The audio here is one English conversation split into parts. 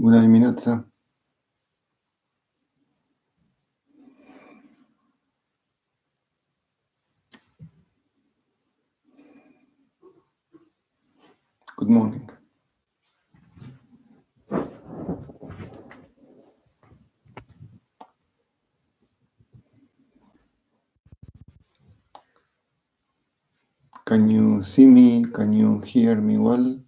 Bună dimineața! Good morning. Can you see me? Can you hear me well?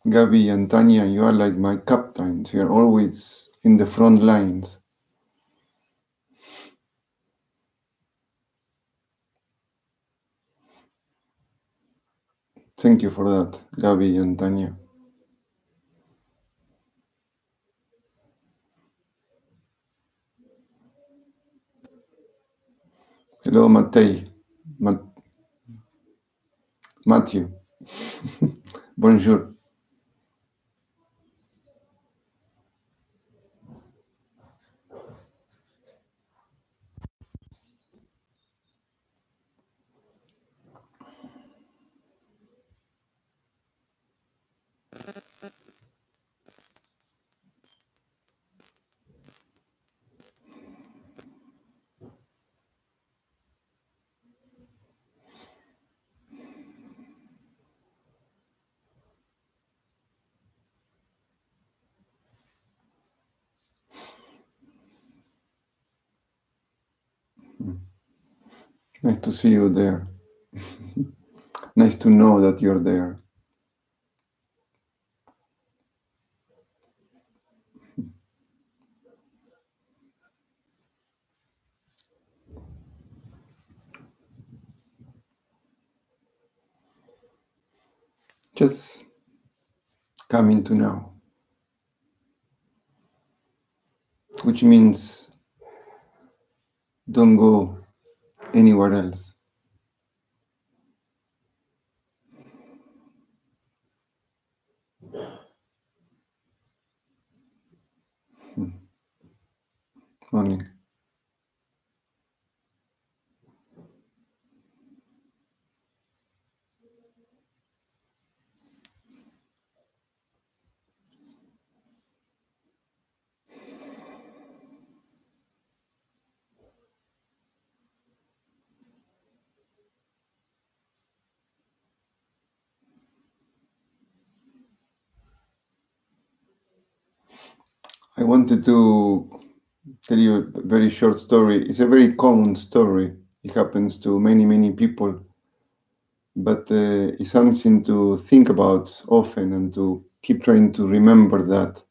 Gabi and Tanya, you are like my captains. You are always in the front lines. Thank you for that, Gabi and Tanya. Hello, Matthew. Bonjour. Nice to see you there. Nice to know that you're there. Just coming to now, which means don't go anywhere else. Only. I wanted to tell you a very short story. It's a very common story. It happens to many, many people, but it's something to think about often and to keep trying to remember that.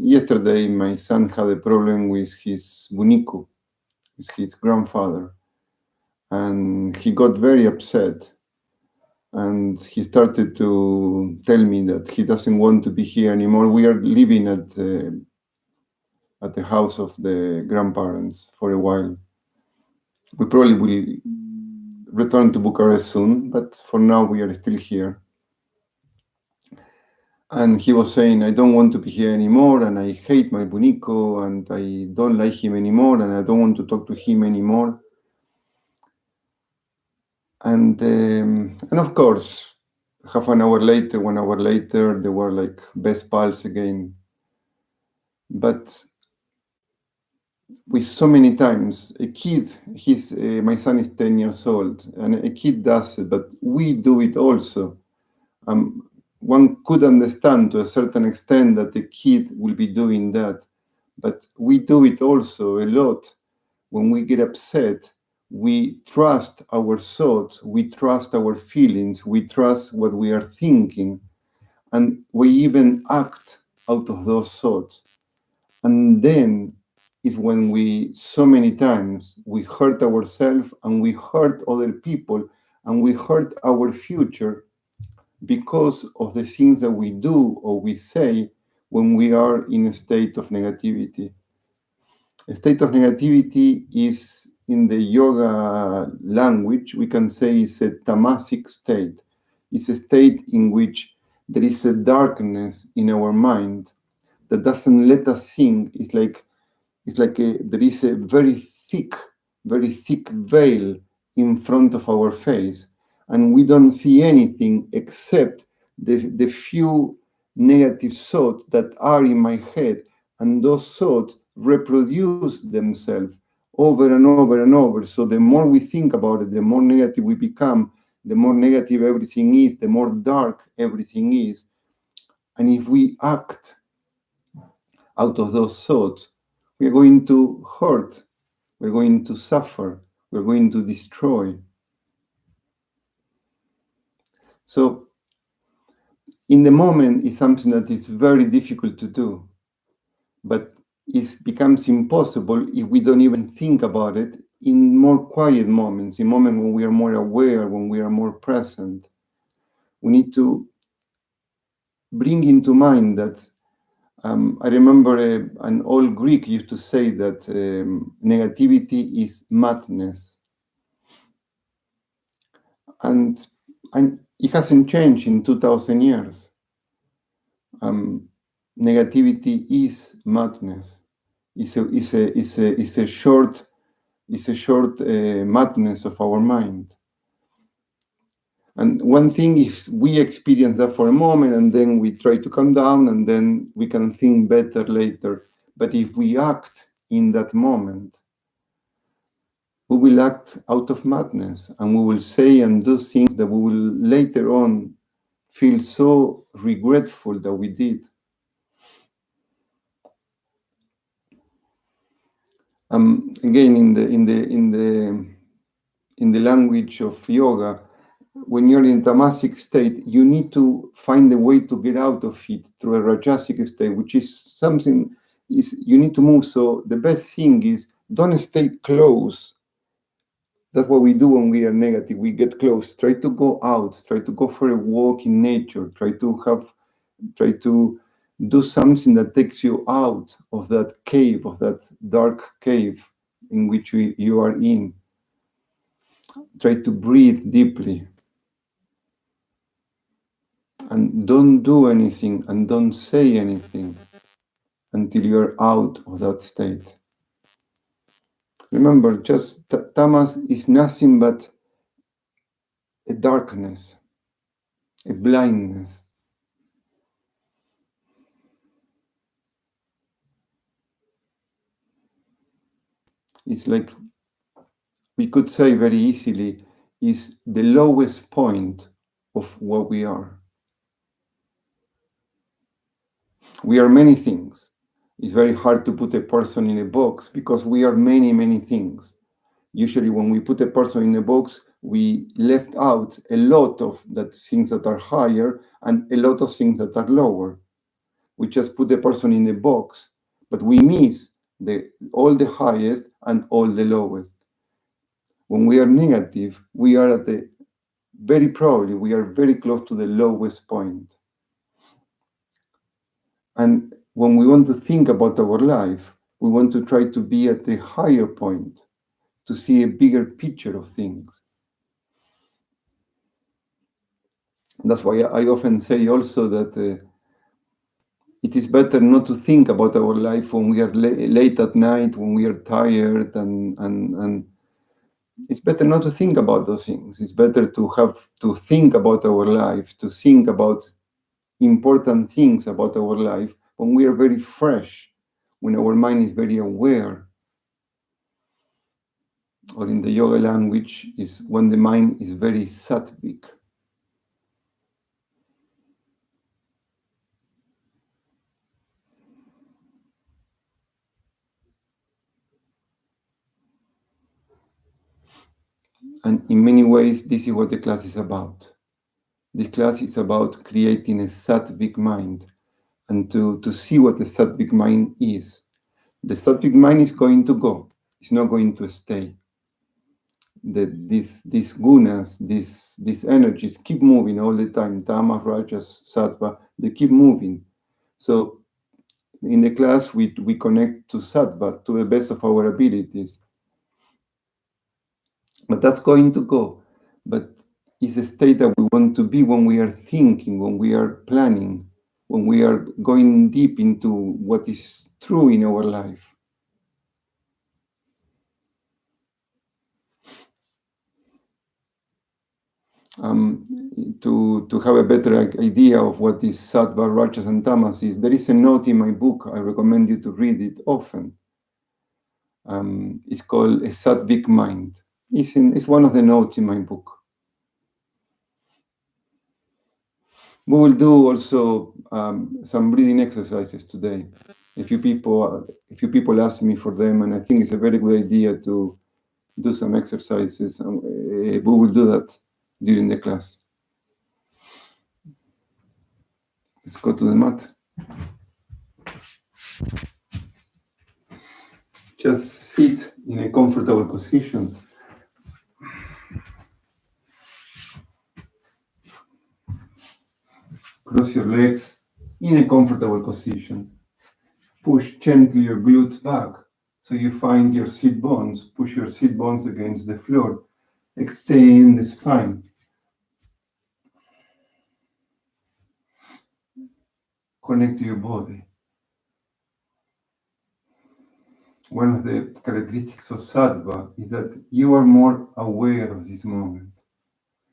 Yesterday, my son had a problem with his bunico, with his grandfather, and he got very upset. And he started to tell me that he doesn't want to be here anymore. We are living at the house of the grandparents for a while. We probably will return to Bucharest soon, but for now we are still here. And he was saying, I don't want to be here anymore, and I hate my bunico, and I don't like him anymore, and I don't want to talk to him anymore. And of course, half an hour later, 1 hour later, they were like best pals again. But with so many times, a kid, my son is 10 years old, and a kid does it, but we do it also. One could understand to a certain extent that the kid will be doing that, but we do it also a lot. When we get upset, we trust our thoughts, we trust our feelings, we trust what we are thinking, and we even act out of those thoughts. And then is when we, so many times, we hurt ourselves and we hurt other people and we hurt our future because of the things that we do or we say when we are in a state of negativity. A state of negativity is, in the yoga language, we can say it's a tamasic state. It's a state in which there is a darkness in our mind that doesn't let us think. There is a very thick veil in front of our face, and we don't see anything except the few negative thoughts that are in my head, and those thoughts reproduce themselves over and over and over. So the more we think about it, the more negative we become, the more negative everything is, the more dark everything is. And if we act out of those thoughts, we are going to hurt, we're going to suffer, we're going to destroy. So in the moment is something that is very difficult to do, but it becomes impossible if we don't even think about it in more quiet moments, in moments when we are more aware, when we are more present. We need to bring into mind that I remember an old Greek used to say that negativity is madness. And, and it hasn't changed in 2000 years. Um, Negativity is madness. It's a short madness of our mind. And one thing is we experience that for a moment and then we try to calm down and then we can think better later. But if we act in that moment, we will act out of madness and we will say and do things that we will later on feel so regretful that we did. Again, in the language of yoga, when you're in tamasic state, you need to find a way to get out of it through a rajasic state, which is something is you need to move. So the best thing is don't stay close. That's what we do when we are negative. We get close. Try to go out. Try to go for a walk in nature. Try to do something that takes you out of that cave, of that dark cave in which you are in. Try to breathe deeply. And don't do anything and don't say anything until you're out of that state. Remember, just tamas is nothing but a darkness, a blindness. It's like we could say very easily, is the lowest point of what we are. We are many things. It's very hard to put a person in a box because we are many, many things. Usually when we put a person in a box, we left out a lot of that things that are higher and a lot of things that are lower. We just put the person in a box, but we miss all the highest and all the lowest. When we are negative, we are at the very probably we are very close to the lowest point. And when we want to think about our life, we want to try to be at the higher point, to see a bigger picture of things. That's why I often say also that it is better not to think about our life when we are late at night, when we are tired, and it's better not to think about those things. It's better to have to think about our life, to think about important things about our life when we are very fresh, when our mind is very aware, or in the yoga language is when the mind is very sattvic. And in many ways, this is what the class is about. The class is about creating a sattvic mind and to see what the sattvic mind is. The sattvic mind is going to go. It's not going to stay. These gunas, these energies keep moving all the time. Tamas, rajas, sattva, they keep moving. So in the class, we connect to sattva to the best of our abilities. But that's going to go. But it's a state that we want to be when we are thinking, when we are planning, when we are going deep into what is true in our life. To have a better idea of what is sattva, rajas, and tamas is, there is a note in my book. I recommend you to read it often. It's called A Sattvic Mind. It's one of the notes in my book. We will do also some breathing exercises today. A few people ask me for them, and I think it's a very good idea to do some exercises. We will do that during the class. Let's go to the mat. Just sit in a comfortable position. Cross your legs in a comfortable position. Push gently your glutes back so you find your sit bones. Push your sit bones against the floor. Extend the spine. Connect to your body. One of the characteristics of sattva is that you are more aware of this moment.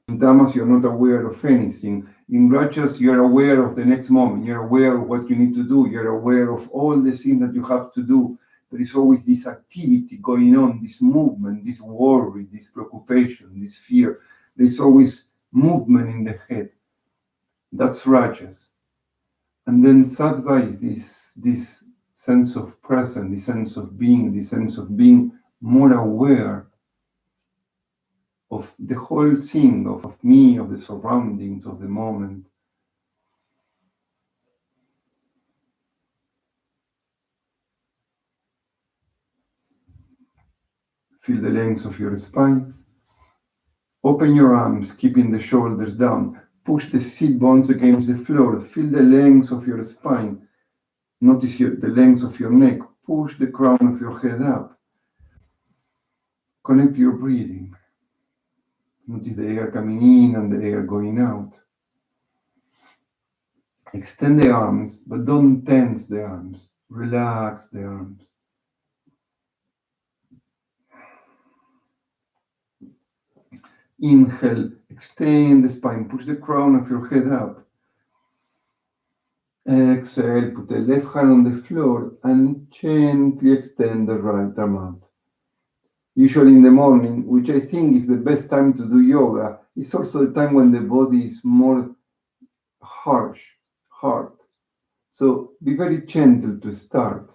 In tamas, you're not aware of anything. In rajas, you're aware of the next moment. You're aware of what you need to do. You're aware of all the things that you have to do. There is always this activity going on, this movement, this worry, this preoccupation, this fear. There's always movement in the head. That's rajas. And then sattva is this sense of presence, this sense of being more aware of the whole thing, of me, of the surroundings, of the moment. Feel the length of your spine. Open your arms, keeping the shoulders down. Push the sit bones against the floor. Feel the length of your spine. Notice the length of your neck. Push the crown of your head up. Connect to your breathing. Notice the air coming in and the air going out. Extend the arms, but don't tense the arms. Relax the arms. Inhale, extend the spine, push the crown of your head up. Exhale, put the left hand on the floor and gently extend the right arm out. Usually in the morning, which I think is the best time to do yoga, it's also the time when the body is more hard. So be very gentle to start.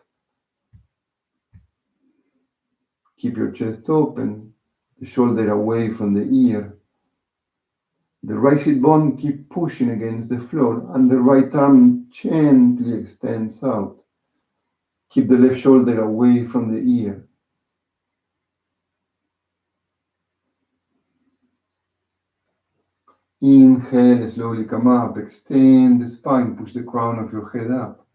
Keep your chest open, the shoulder away from the ear. The right sit bone keep pushing against the floor and the right arm gently extends out. Keep the left shoulder away from the ear. Inhale, slowly come up, extend the spine, push the crown of your head up.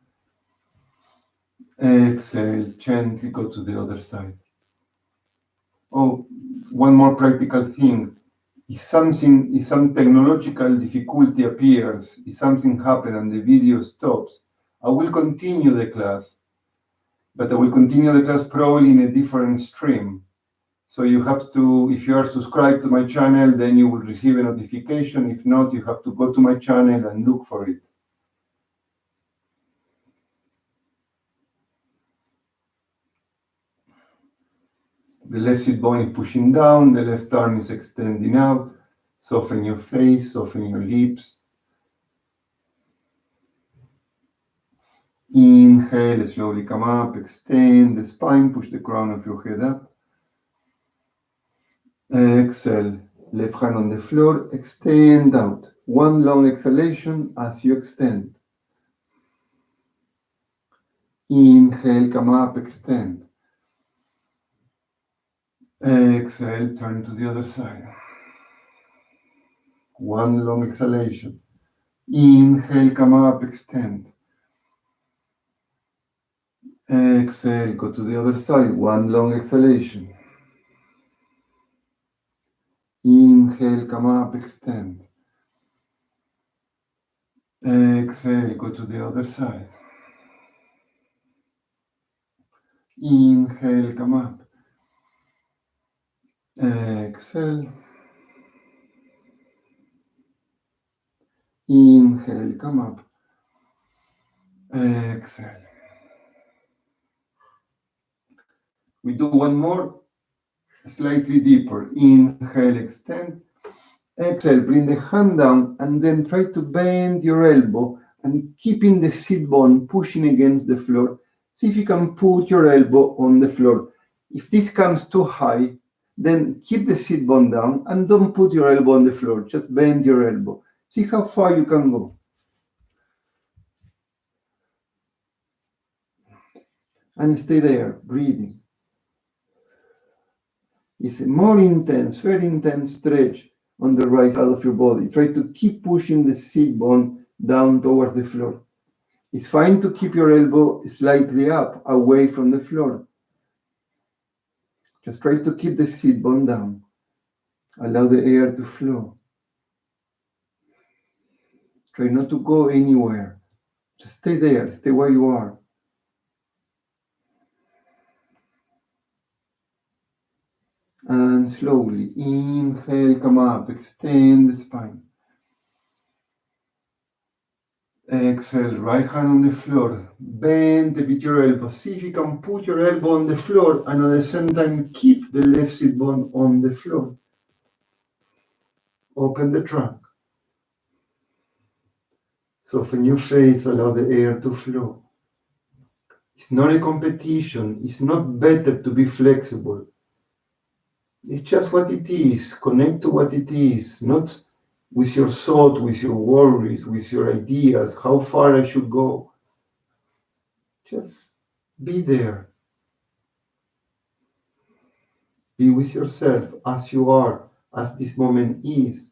Exhale, gently go to the other side. Oh, one more practical thing. If some technological difficulty appears, if something happens and the video stops, I will continue the class, but I will continue the class probably in a different stream. So you have to, if you are subscribed to my channel, then you will receive a notification. If not, you have to go to my channel and look for it. The left sit bone is pushing down, the left arm is extending out. Soften your face, soften your lips. Inhale, slowly come up, extend the spine, push the crown of your head up. Exhale, left hand on the floor, extend out. One long exhalation as you extend. Inhale, come up, extend. Exhale, turn to the other side. One long exhalation. Inhale, come up, extend. Exhale, go to the other side. One long exhalation. Inhale, come up, extend. Exhale, go to the other side. Inhale, come up. Exhale. Inhale, come up. Exhale. We do one more, slightly deeper. Inhale, extend. Exhale, bring the hand down and then try to bend your elbow and keeping the sit bone pushing against the floor. See if you can put your elbow on the floor. If this comes too high, then keep the sit bone down and don't put your elbow on the floor. Just bend your elbow. See how far you can go. And stay there, breathing. It's a more intense, very intense stretch on the right side of your body. Try to keep pushing the sit bone down towards the floor. It's fine to keep your elbow slightly up, away from the floor. Just try to keep the sit bone down. Allow the air to flow. Try not to go anywhere. Just stay there, stay where you are. And slowly, inhale, come up, extend the spine. Exhale, right hand on the floor. Bend a bit your elbow. See if you can put your elbow on the floor and at the same time keep the left sit bone on the floor. Open the trunk. Soften your face, allow the air to flow. It's not a competition. It's not better to be flexible. It's just what it is. Connect to what it is, not with your thought, with your worries, with your ideas, how far I should go. Just be there. Be with yourself as you are, as this moment is.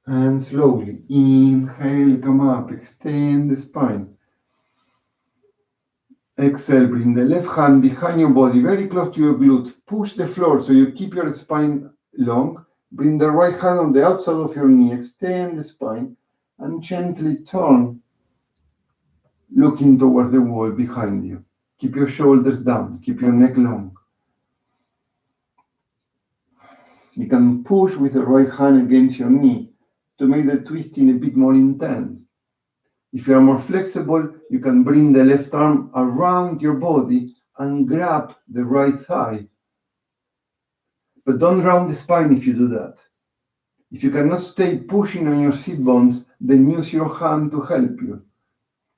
And slowly, inhale, come up, extend the spine. Exhale, bring the left hand behind your body, very close to your glutes. Push the floor so you keep your spine long. Bring the right hand on the outside of your knee, extend the spine, and gently turn, looking toward the wall behind you. Keep your shoulders down, keep your neck long. You can push with the right hand against your knee to make the twisting a bit more intense. If you are more flexible, you can bring the left arm around your body and grab the right thigh. But don't round the spine if you do that. If you cannot stay pushing on your sit bones, then use your hand to help you.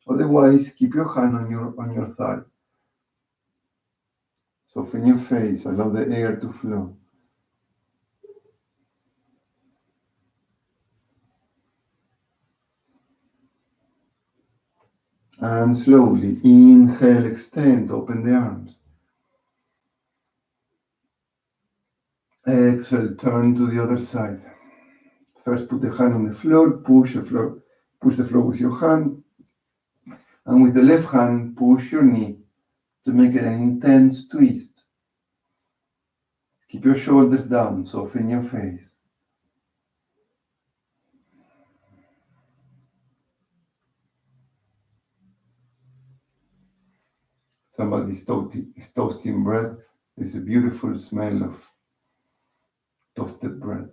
Otherwise, keep your hand on your thigh. Soften your face, allow the air to flow. And slowly, inhale, extend, open the arms. Exhale, turn to the other side. First, put the hand on the floor, push the floor with your hand, and with the left hand, push your knee to make it an intense twist. Keep your shoulders down, soften your face. Somebody's toasting bread. There's a beautiful smell of toasted bread.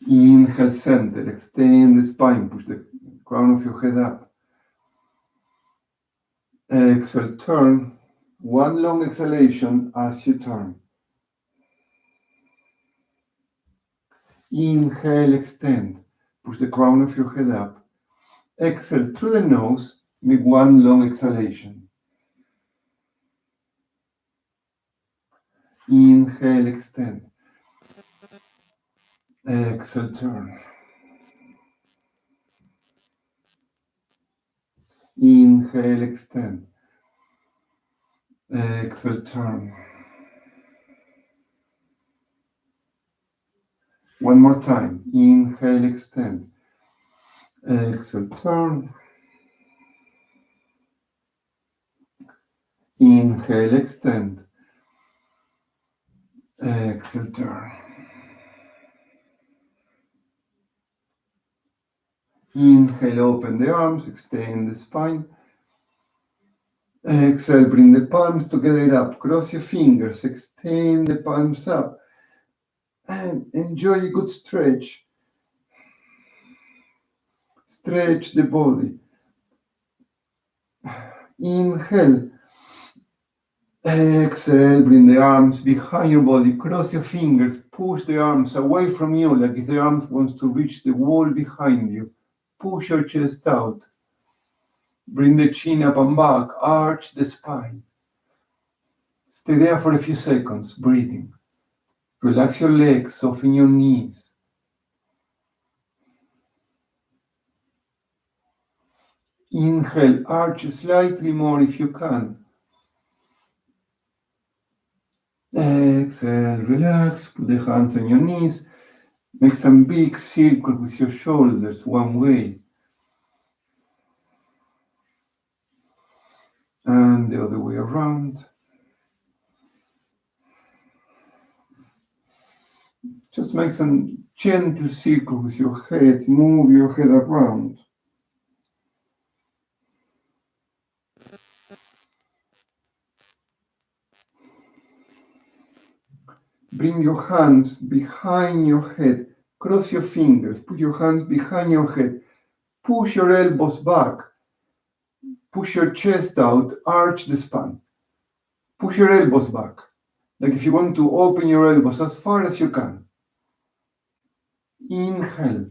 Inhale, center, extend the spine, push the crown of your head up. Exhale, turn. One long exhalation as you turn. Inhale, extend, push the crown of your head up. Exhale through the nose, make one long exhalation. Inhale, extend. Exhale, turn. Inhale, extend. Exhale, turn. One more time. Inhale, extend. Exhale, turn. Inhale, extend. Exhale, turn. Inhale, open the arms, extend the spine. Exhale, bring the palms together up. Cross your fingers, extend the palms up. And enjoy a good stretch. Stretch the body. Inhale. Exhale, bring the arms behind your body. Cross your fingers. Push the arms away from you, like if the arms wants to reach the wall behind you. Push your chest out. Bring the chin up and back. Arch the spine. Stay there for a few seconds, breathing. Relax your legs, soften your knees. Inhale, arch slightly more if you can. Exhale, relax, put the hands on your knees. Make some big circle with your shoulders one way. And the other way around. Just make some gentle circle with your head. Move your head around. Bring your hands behind your head. Cross your fingers. Put your hands behind your head. Push your elbows back. Push your chest out. Arch the spine. Push your elbows back. Like if you want to open your elbows as far as you can. Inhale.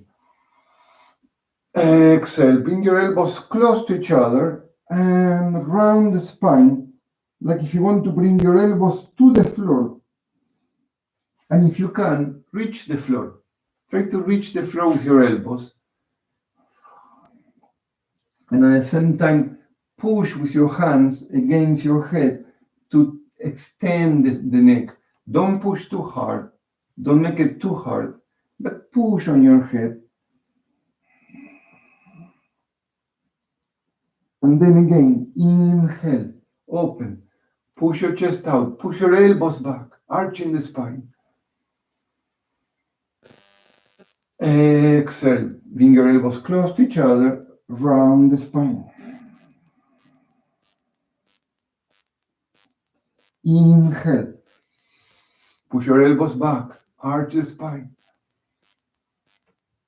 Exhale. Bring your elbows close to each other and round the spine. Like if you want to bring your elbows to the floor. And if you can, reach the floor. Try to reach the floor with your elbows. And at the same time, push with your hands against your head to extend the neck. Don't push too hard. Don't make it too hard, but push on your head. And then again, inhale, open. Push your chest out. Push your elbows back, arching the spine. Exhale. Bring your elbows close to each other, round the spine. Inhale. Push your elbows back, arch the spine.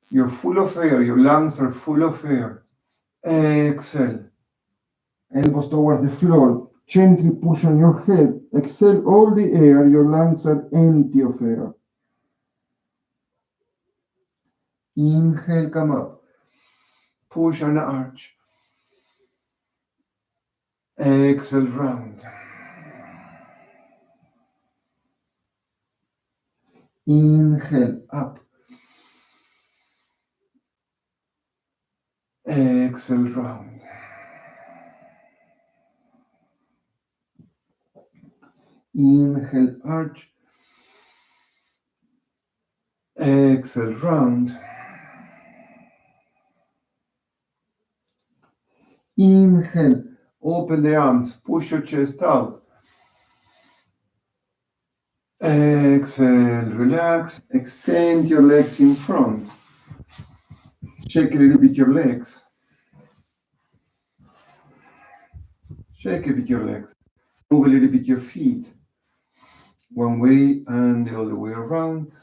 You're full of air, your lungs are full of air. Exhale. Elbows towards the floor. Gently push on your head. Exhale all the air, your lungs are empty of air. Inhale, come up. Push and arch. Exhale, round. Inhale, up. Exhale, round. Inhale, arch. Exhale, round. Inhale, open the arms, push your chest out. Exhale, relax, extend your legs in front. Shake a little bit your legs. Shake a bit your legs. Move a little bit your feet. One way and the other way around.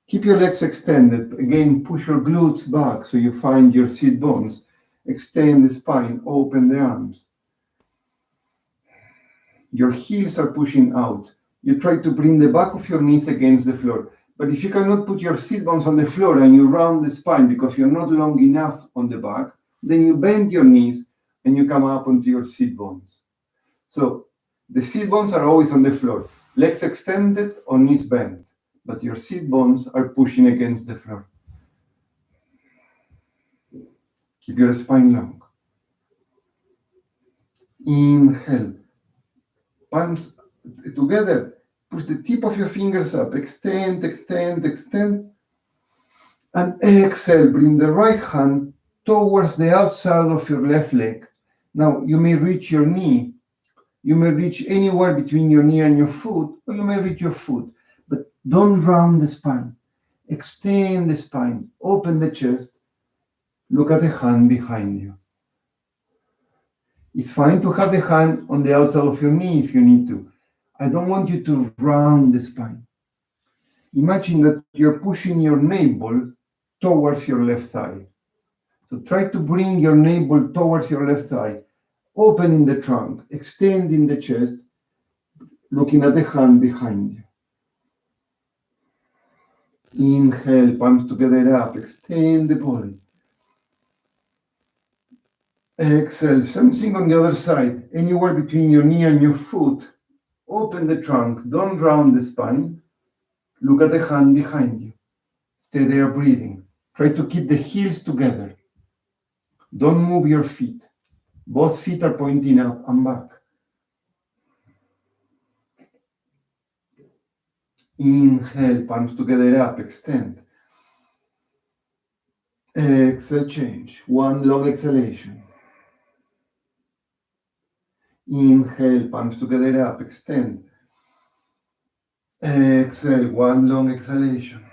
Keep your legs extended. Again, push your glutes back so you find your sit bones. Extend the spine, open the arms. Your heels are pushing out. You try to bring the back of your knees against the floor. But if you cannot put your sit bones on the floor and you round the spine because you're not long enough on the back, then you bend your knees and you come up onto your sit bones. So the sit bones are always on the floor. Legs extended or knees bent. But your sit bones are pushing against the floor. Keep your spine long. Inhale. Palms together. Push the tip of your fingers up. Extend, extend, extend. And exhale. Bring the right hand towards the outside of your left leg. Now, you may reach your knee. You may reach anywhere between your knee and your foot, or you may reach your foot. But don't round the spine. Extend the spine. Open the chest. Look at the hand behind you. It's fine to have the hand on the outside of your knee if you need to. I don't want you to round the spine. Imagine that you're pushing your navel towards your left thigh. So try to bring your navel towards your left thigh, opening the trunk, extending the chest, looking at the hand behind you. Inhale, palms together up, extend the body. Exhale. Same thing on the other side. Anywhere between your knee and your foot, open the trunk. Don't round the spine. Look at the hand behind you. Stay there breathing. Try to keep the heels together. Don't move your feet. Both feet are pointing up and back. Inhale, palms together up, extend. Exhale, change. One long exhalation. Inhale, palms together up, extend. Exhale, one long exhalation.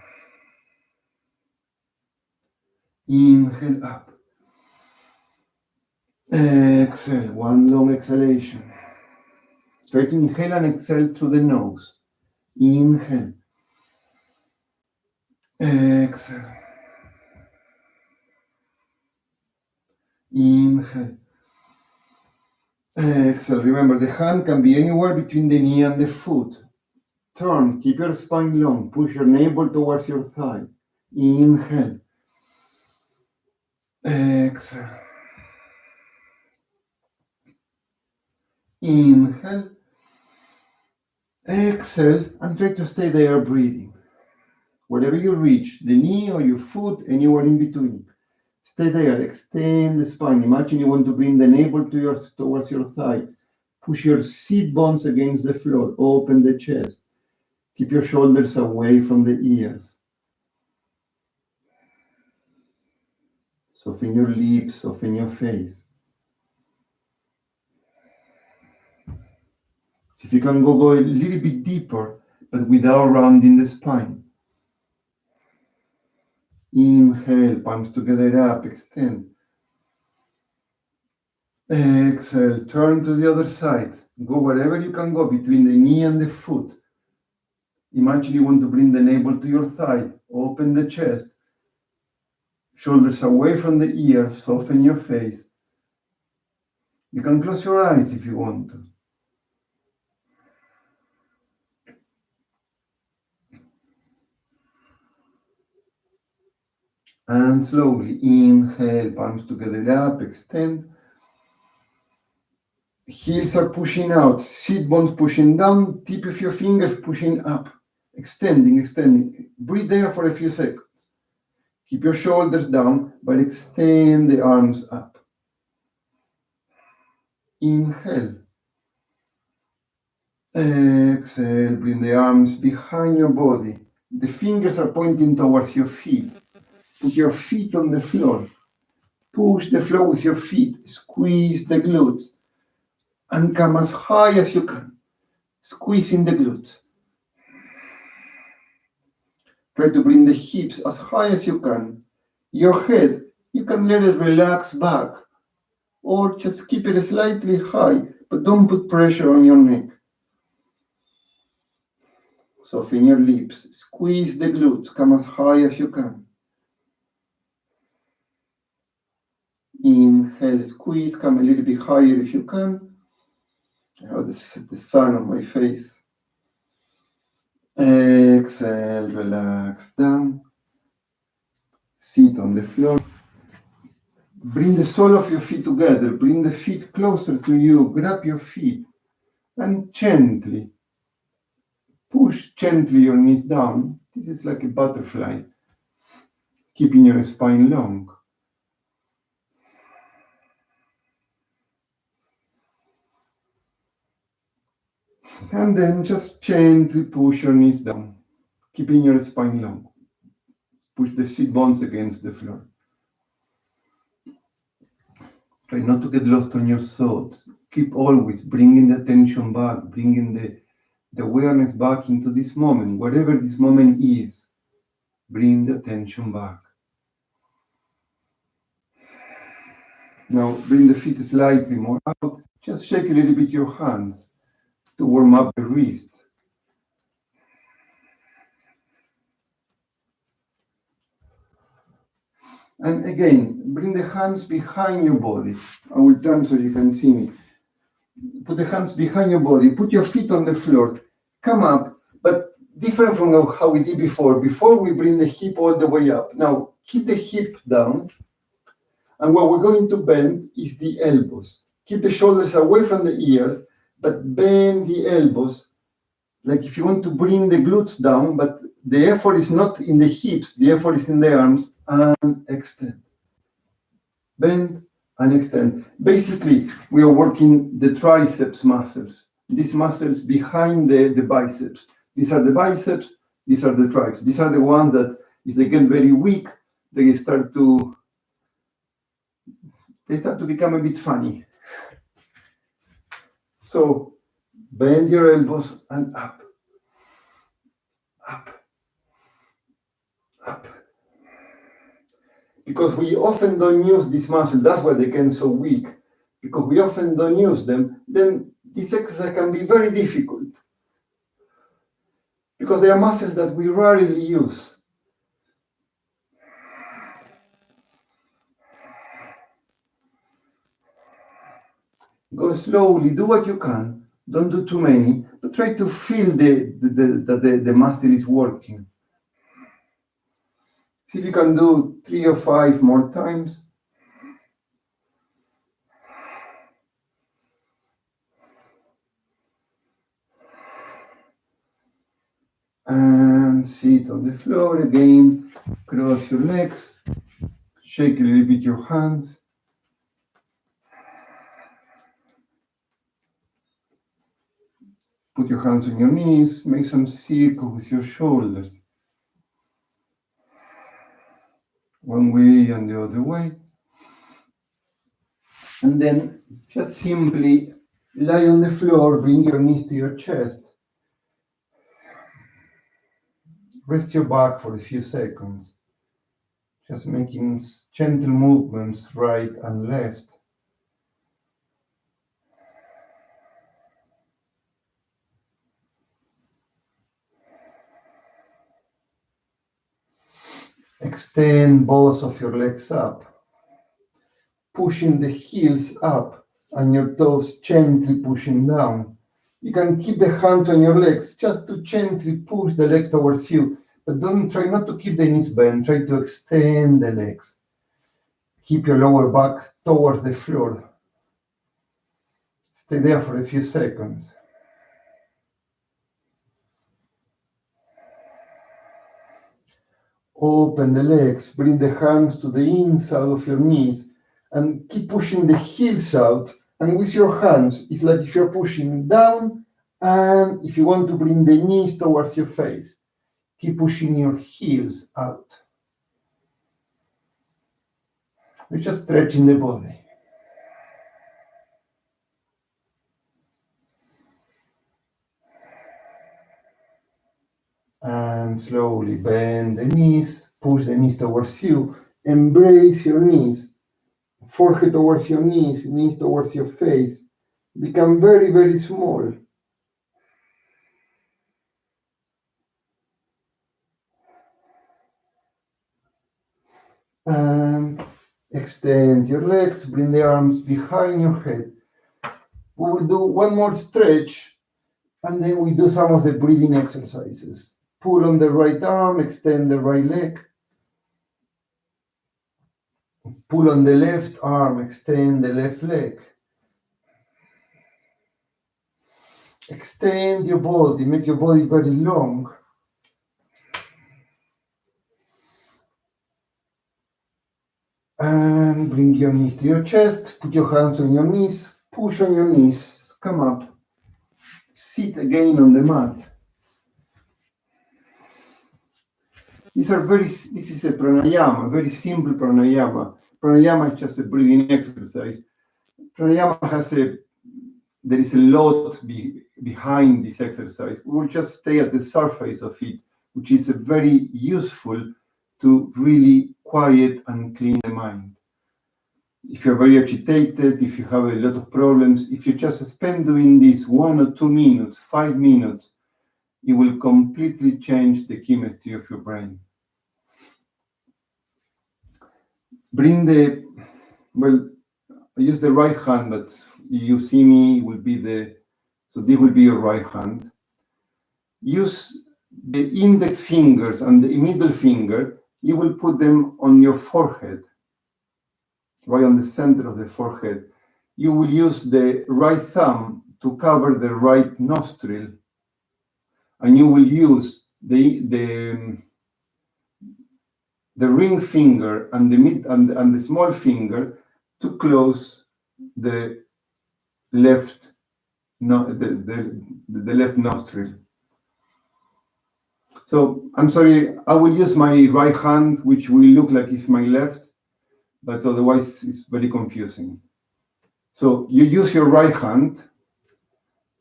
Inhale, up. Exhale, one long exhalation. Try to inhale and exhale through the nose. Inhale. Exhale. Inhale. Exhale. Remember, the hand can be anywhere between the knee and the foot. Turn, keep your spine long. Push your navel towards your thigh. Inhale. Exhale. Inhale. Exhale, and try to stay there breathing. Wherever you reach, the knee or your foot, anywhere in between. Stay there, extend the spine. Imagine you want to bring the navel towards your thigh. Push your seat bones against the floor. Open the chest. Keep your shoulders away from the ears. Soften your lips, soften your face. So if you can go a little bit deeper, but without rounding the spine. Inhale, palms together up, extend. Exhale, turn to the other side. Go wherever you can go between the knee and the foot. Imagine you want to bring the navel to your thigh. Open the chest. Shoulders away from the ears. Soften your face. You can close your eyes if you want to. And slowly inhale, palms together up, extend. Heels are pushing out, seat bones pushing down, tip of your fingers pushing up, extending. Breathe there for a few seconds. Keep your shoulders down, but extend the arms up. Inhale. Exhale, bring the arms behind your body. The fingers are pointing towards your feet. Put your feet on the floor. Push the floor with your feet. Squeeze the glutes. And come as high as you can. Squeezing the glutes. Try to bring the hips as high as you can. Your head, you can let it relax back. Or just keep it slightly high, but don't put pressure on your neck. Soften your lips. Squeeze the glutes. Come as high as you can. Inhale, squeeze. Come a little bit higher if you can. I have the sun on my face. Exhale, relax down. Sit on the floor. Bring the sole of your feet together. Bring the feet closer to you. Grab your feet and gently push gently your knees down. This is like a butterfly, keeping your spine long. And then just gently push your knees down, keeping your spine long. Push the seat bones against the floor. Try not to get lost on your thoughts. Keep always bringing the attention back, bringing the awareness back into this moment, whatever this moment is. Bring the attention back. Now bring the feet slightly more out. Just shake a little bit your hands to warm up the wrist. And again, bring the hands behind your body. I will turn so you can see me. Put the hands behind your body. Put your feet on the floor. Come up, but different from how we did before. Before we bring the hip all the way up. Now, keep the hip down And what we're going to bend is the elbows. Keep the shoulders away from the ears, but bend the elbows. Like if you want to bring the glutes down, but the effort is not in the hips, the effort is in the arms, and extend. Bend and extend. Basically, we are working the triceps muscles. These muscles behind the biceps. These are the biceps, these are the triceps. These are the ones that if they get very weak, they start to become a bit funny. So bend your elbows and up, up, up. Because we often don't use this muscle, that's why they get so weak. Because we often don't use them, then this exercise can be very difficult. Because they are muscles that we rarely use. Go slowly, do what you can. Don't do too many, but try to feel that the muscle is working. See if you can do 3 or 5 more times. And sit on the floor again. Cross your legs. Shake a little bit your hands. Put your hands on your knees. Make some circle with your shoulders. One way and the other way. And then just simply lie on the floor, bring your knees to your chest. Rest your back for a few seconds. Just making gentle movements right and left. Extend both of your legs up, pushing the heels up and your toes gently pushing down. You can keep the hands on your legs just to gently push the legs towards you, but don't try not to keep the knees bent. Try to extend the legs. Keep your lower back towards the floor. Stay there for a few seconds. Open the legs, bring the hands to the inside of your knees, and keep pushing the heels out. And with your hands, it's like if you're pushing down, and if you want to bring the knees towards your face, keep pushing your heels out. We're just stretching the body. And slowly bend the knees, push the knees towards you, embrace your knees, forehead towards your knees, knees towards your face. Become very, very small. And extend your legs, bring the arms behind your head. We will do one more stretch, and then we do some of the breathing exercises. Pull on the right arm, extend the right leg. Pull on the left arm, extend the left leg. Extend your body, make your body very long. And bring your knees to your chest, put your hands on your knees, push on your knees, come up. Sit again on the mat. This is a pranayama, very simple pranayama. Pranayama is just a breathing exercise. Pranayama there is a lot behind this exercise. We will just stay at the surface of it, which is very useful to really quiet and clean the mind. If you're very agitated, if you have a lot of problems, if you just spend doing this 1 or 2 minutes, 5 minutes, it will completely change the chemistry of your brain. I use the right hand, but you see me, so this will be your right hand. Use the index fingers and the middle finger, you will put them on your forehead, right on the center of the forehead, you will use the right thumb to cover the right nostril, and you will use the ring finger and the mid and the small finger to close the left the left nostril. So I'm sorry, I will use my right hand, which will look like if my left, but otherwise it's very confusing. So you use your right hand,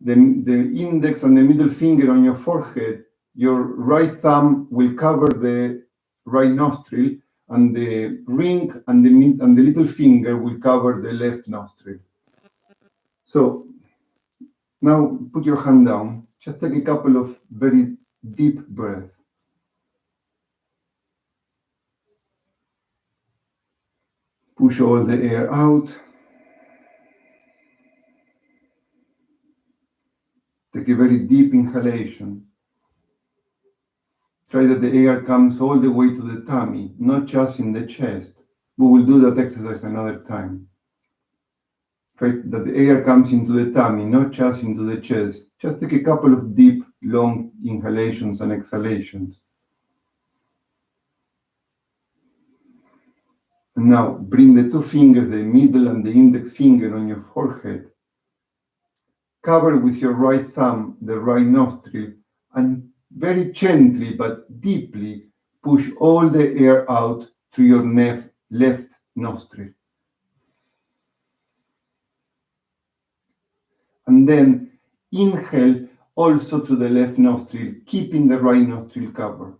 the index and the middle finger on your forehead, your right thumb will cover the right nostril, and the ring and the little finger will cover the left nostril. So now put your hand down. Just take a couple of very deep breaths. Push all the air out. Take a very deep inhalation. Try that the air comes all the way to the tummy, not just in the chest. We will do that exercise another time. Try that the air comes into the tummy, not just into the chest. Just take a couple of deep, long inhalations and exhalations. And now bring the two fingers, the middle and the index finger, on your forehead. Cover with your right thumb the right nostril, and very gently but deeply push all the air out through your left nostril. And then inhale also to the left nostril, keeping the right nostril covered.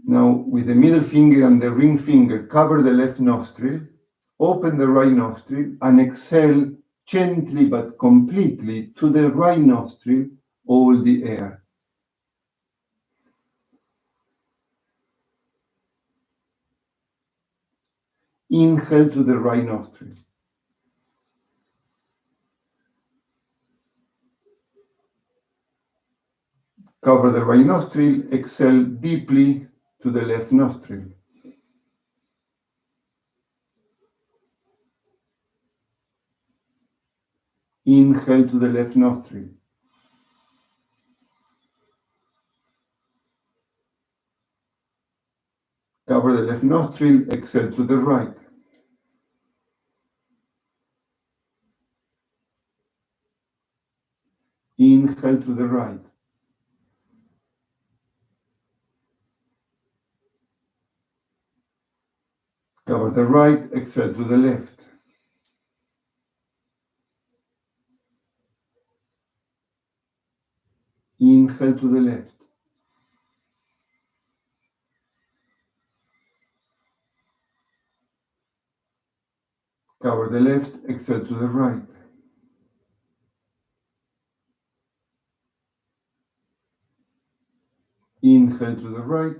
Now, with the middle finger and the ring finger, cover the left nostril, open the right nostril, and exhale gently but completely to the right nostril all the air. Inhale to the right nostril. Cover the right nostril, exhale deeply to the left nostril. Inhale to the left nostril. Cover the left nostril, exhale to the right. Inhale to the right. Cover the right, exhale to the left. Inhale to the left. Cover the left, exhale to the right. Inhale to the right.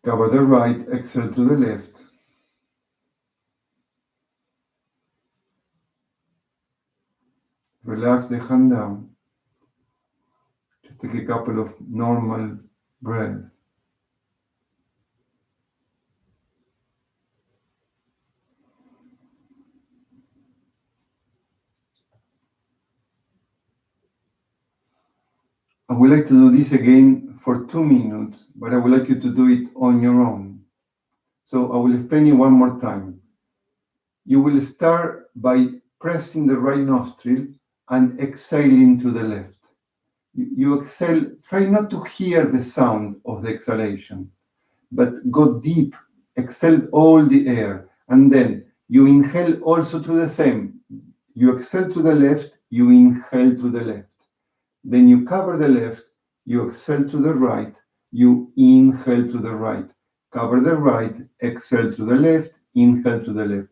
Cover the right, exhale to the left. Relax the hand down. Just take a couple of normal breaths. I would like to do this again for 2 minutes, but I would like you to do it on your own. So I will explain you one more time. You will start by pressing the right nostril and exhaling to the left. You exhale, try not to hear the sound of the exhalation, but go deep, exhale all the air, and then you inhale also to the same. You exhale to the left, you inhale to the left. Then you cover the left, you exhale to the right, you inhale to the right. Cover the right, exhale to the left, inhale to the left.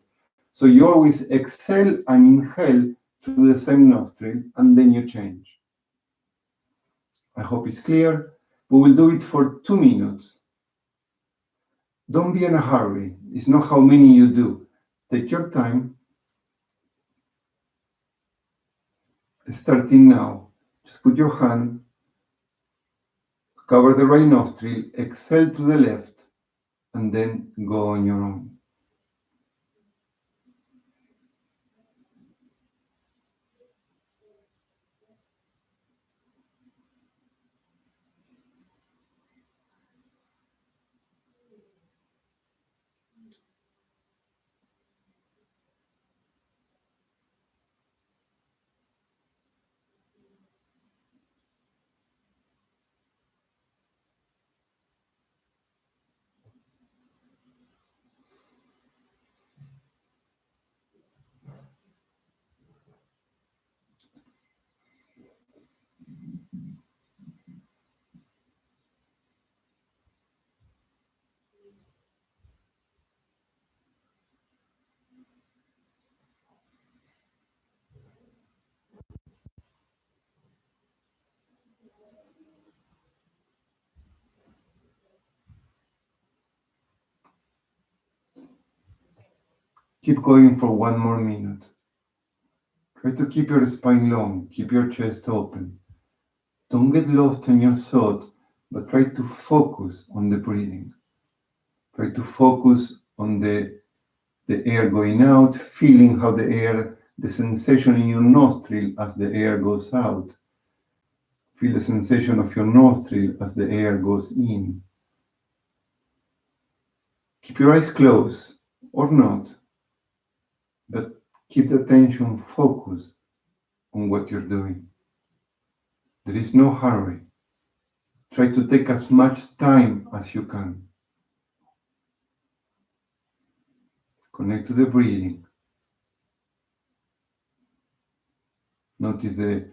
So you always exhale and inhale to the same nostril, and then you change. I hope it's clear. We will do it for 2 minutes. Don't be in a hurry. It's not how many you do. Take your time. Starting now, just put your hand, cover the right nostril, exhale to the left, and then go on your own. Keep going for 1 more minute. Try to keep your spine long, keep your chest open. Don't get lost in your thought, but try to focus on the breathing. Try to focus on the air going out, feeling how the sensation in your nostril as the air goes out. Feel the sensation of your nostril as the air goes in. Keep your eyes closed or not, but keep the attention focused on what you're doing. There is no hurry. Try to take as much time as you can. Connect to the breathing. Notice the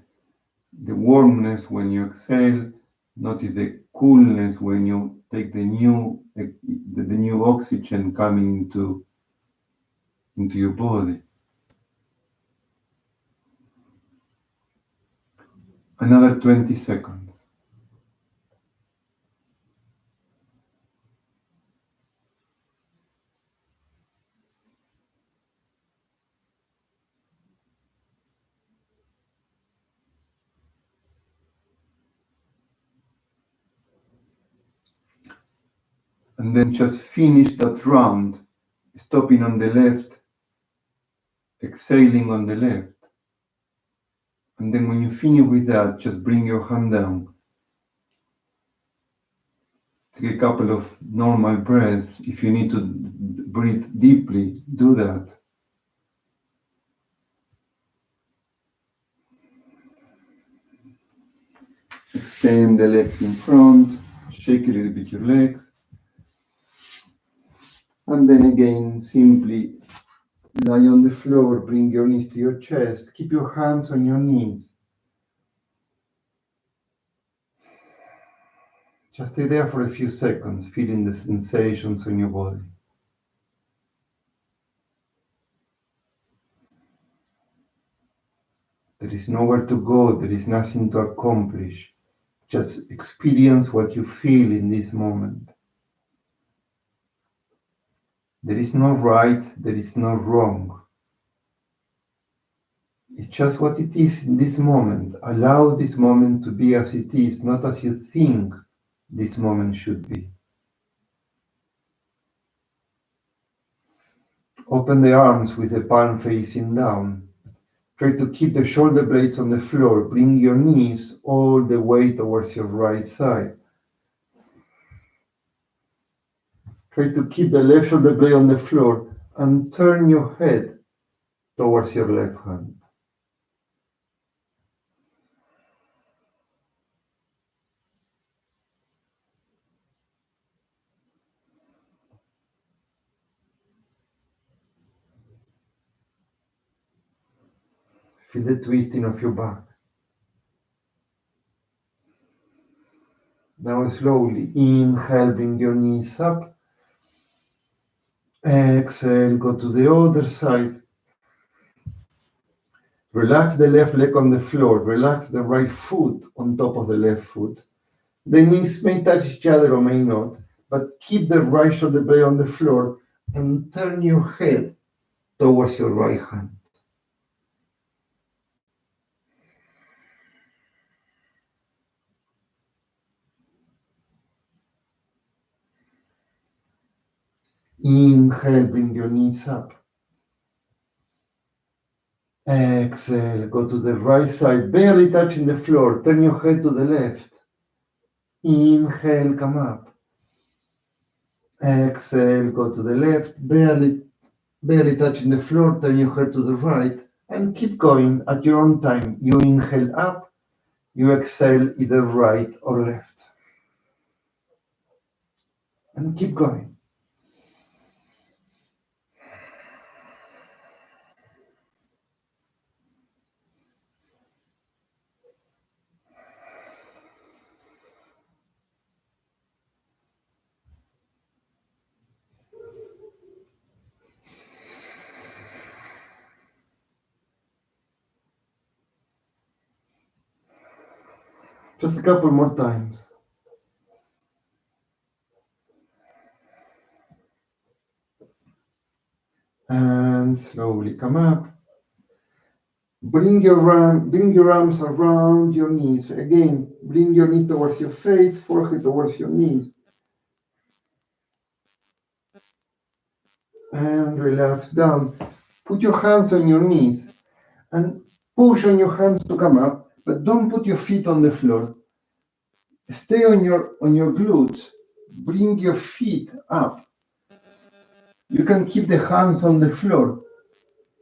warmness when you exhale. Notice the coolness when you take the new oxygen coming into your body. Another 20 seconds. And then just finish that round, stopping on the left, exhaling on the left. And then when you finish with that, just bring your hand down. Take a couple of normal breaths. If you need to breathe deeply, do that. Extend the legs in front, shake a little bit your legs. And then again, simply lie on the floor, bring your knees to your chest, keep your hands on your knees. Just stay there for a few seconds, feeling the sensations in your body. There is nowhere to go, there is nothing to accomplish. Just experience what you feel in this moment. There is no right, there is no wrong. It's just what it is in this moment. Allow this moment to be as it is, not as you think this moment should be. Open the arms with the palm facing down. Try to keep the shoulder blades on the floor. Bring your knees all the way towards your right side. Try to keep the left shoulder blade on the floor and turn your head towards your left hand. Feel the twisting of your back. Now slowly inhale, bring your knees up. Exhale, go to the other side. Relax the left leg on the floor. Relax the right foot on top of the left foot. The knees may touch each other or may not, but keep the right shoulder blade on the floor and turn your head towards your right hand. Inhale, bring your knees up. Exhale, go to the right side, barely touching the floor. Turn your head to the left. Inhale, come up. Exhale, go to the left, barely touching the floor. Turn your head to the right. And keep going at your own time. You inhale up, you exhale either right or left. And keep going. Just a couple more times. And slowly come up. Bring your arms around your knees. Again, bring your knee towards your face, forehead towards your knees. And relax down. Put your hands on your knees and push on your hands to come up, but don't put your feet on the floor. Stay on your glutes. Bring your feet up. You can keep the hands on the floor.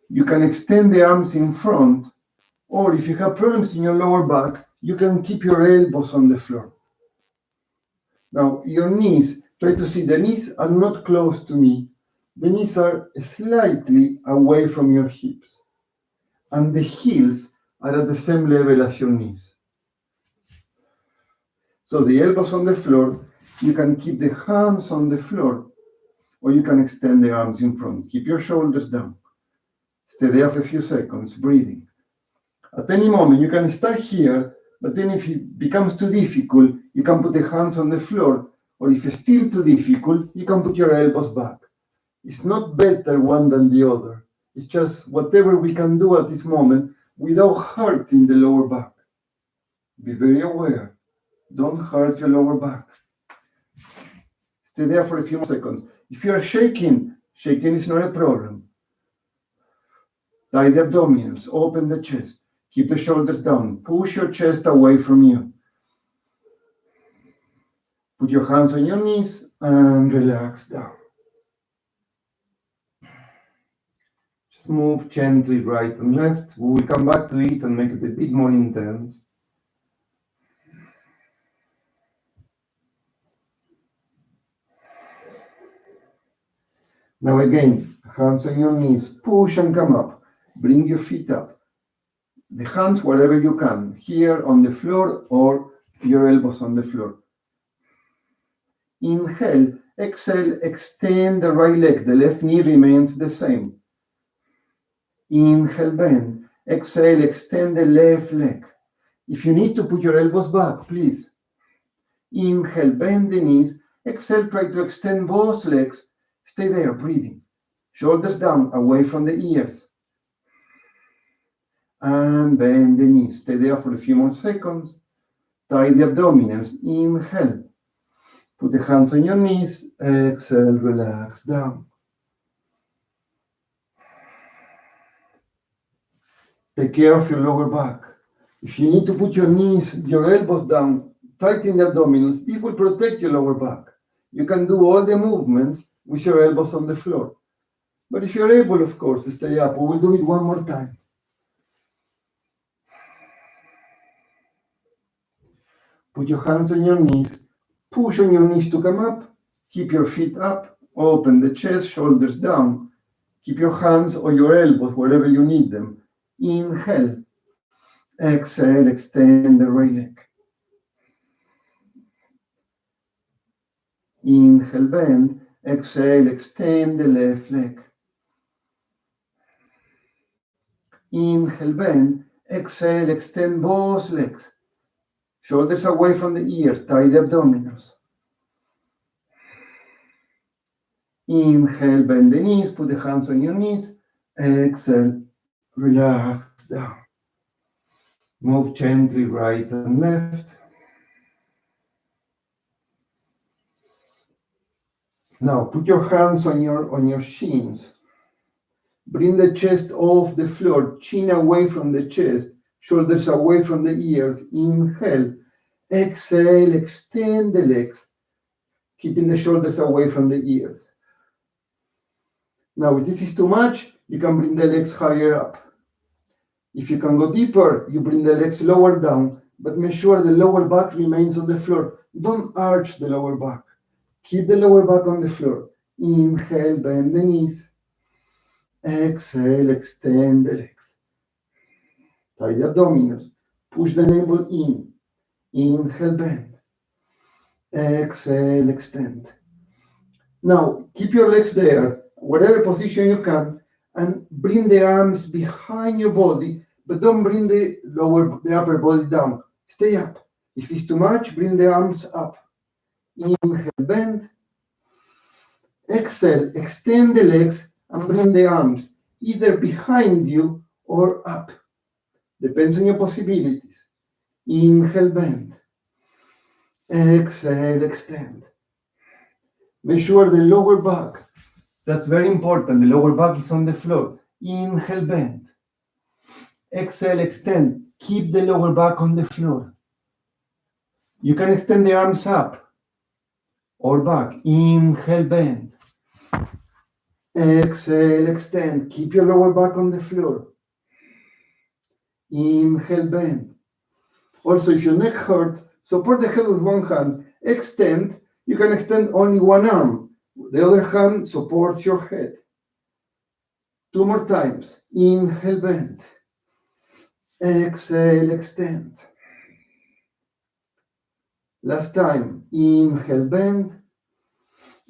You can extend the arms in front, or if you have problems in your lower back, you can keep your elbows on the floor. Now, your knees, try to see the knees are not close to me. The knees are slightly away from your hips. And the heels are at the same level as your knees. So the elbows on the floor, you can keep the hands on the floor, or you can extend the arms in front. Keep your shoulders down. Stay there for a few seconds, breathing. At any moment, you can start here, but then if it becomes too difficult, you can put the hands on the floor, or if it's still too difficult, you can put your elbows back. It's not better one than the other. It's just whatever we can do at this moment without hurting the lower back. Be very aware. Don't hurt your lower back. Stay there for a few more seconds. If you are shaking is not a problem. Tie the abdominals, open the chest. Keep the shoulders down. Push your chest away from you. Put your hands on your knees and relax down. Just move gently right and left. We will come back to it and make it a bit more intense. Now again, hands on your knees. Push and come up. Bring your feet up. The hands wherever you can. Here on the floor or your elbows on the floor. Inhale, exhale, extend the right leg. The left knee remains the same. Inhale, bend. Exhale, extend the left leg. If you need to put your elbows back, please. Inhale, bend the knees. Exhale, try to extend both legs. Stay there, breathing. Shoulders down, away from the ears. And bend the knees. Stay there for a few more seconds. Tie the abdominals. Inhale. Put the hands on your knees. Exhale, relax down. Take care of your lower back. If you need to put your knees, your elbows down, tighten the abdominals, this will protect your lower back. You can do all the movements with your elbows on the floor. But if you're able, of course, stay up. We will do it one more time. Put your hands on your knees. Push on your knees to come up. Keep your feet up. Open the chest, shoulders down. Keep your hands or your elbows wherever you need them. Inhale. Exhale, extend the right leg. Inhale, bend. Exhale, extend the left leg. Inhale, bend. Exhale, extend both legs. Shoulders away from the ears. Tie the abdominals. Inhale, bend the knees. Put the hands on your knees. Exhale, relax down. Move gently right and left. Now put your hands on your shins. Bring the chest off the floor, chin away from the chest, shoulders away from the ears. Inhale. Exhale, extend the legs, keeping the shoulders away from the ears. Now, if this is too much, you can bring the legs higher up. If you can go deeper, you bring the legs lower down, but make sure the lower back remains on the floor. Don't arch the lower back. Keep the lower back on the floor. Inhale, bend the knees. Exhale, extend the legs. Tie the abdominals. Push the navel in. Inhale, bend. Exhale, extend. Now, keep your legs there, whatever position you can, and bring the arms behind your body, but don't bring the upper body down. Stay up. If it's too much, bring the arms up. Inhale, bend. Exhale, extend the legs and bring the arms either behind you or up. Depends on your possibilities. Inhale, bend. Exhale, extend. Make sure the lower back, that's very important, the lower back is on the floor. Inhale, bend. Exhale, extend. Keep the lower back on the floor. You can extend the arms up or back. Inhale, bend. Exhale, extend. Keep your lower back on the floor. Inhale, bend. Also, if your neck hurts, support the head with one hand. Extend. You can extend only one arm. The other hand supports your head. 2 more times. Inhale, bend. Exhale, extend. Last time. Inhale, bend.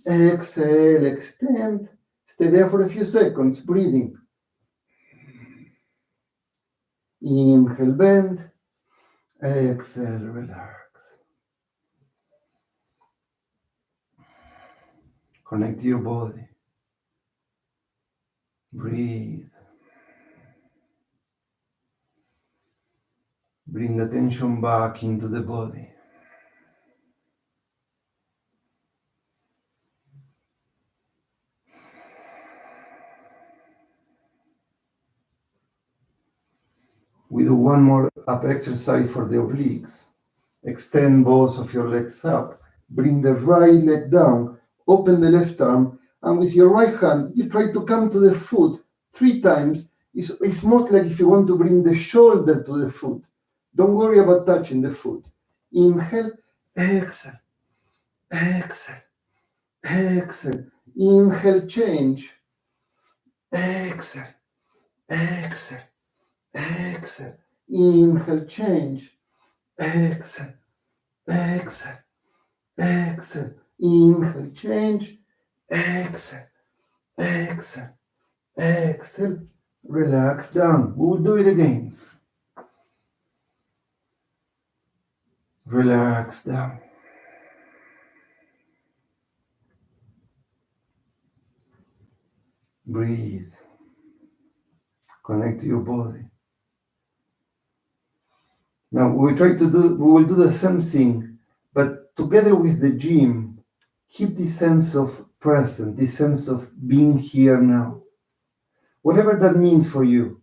Exhale, extend. Stay there for a few seconds, breathing. Inhale, bend. Exhale, relax. Connect to your body. Breathe. Bring the attention back into the body. We do one more up exercise for the obliques. Extend both of your legs up. Bring the right leg down. Open the left arm. And with your right hand, you try to come to the foot 3 times. It's more like if you want to bring the shoulder to the foot. Don't worry about touching the foot. Inhale, exhale, exhale, exhale. Inhale, change. Exhale, exhale, exhale. Inhale, change. Exhale, exhale, exhale. Inhale, change. Exhale, exhale, exhale. Relax down. We'll do it again. Relax down. Breathe. Connect to your body. Now we will do the same thing, but together with the gym, keep this sense of present, this sense of being here now. Whatever that means for you.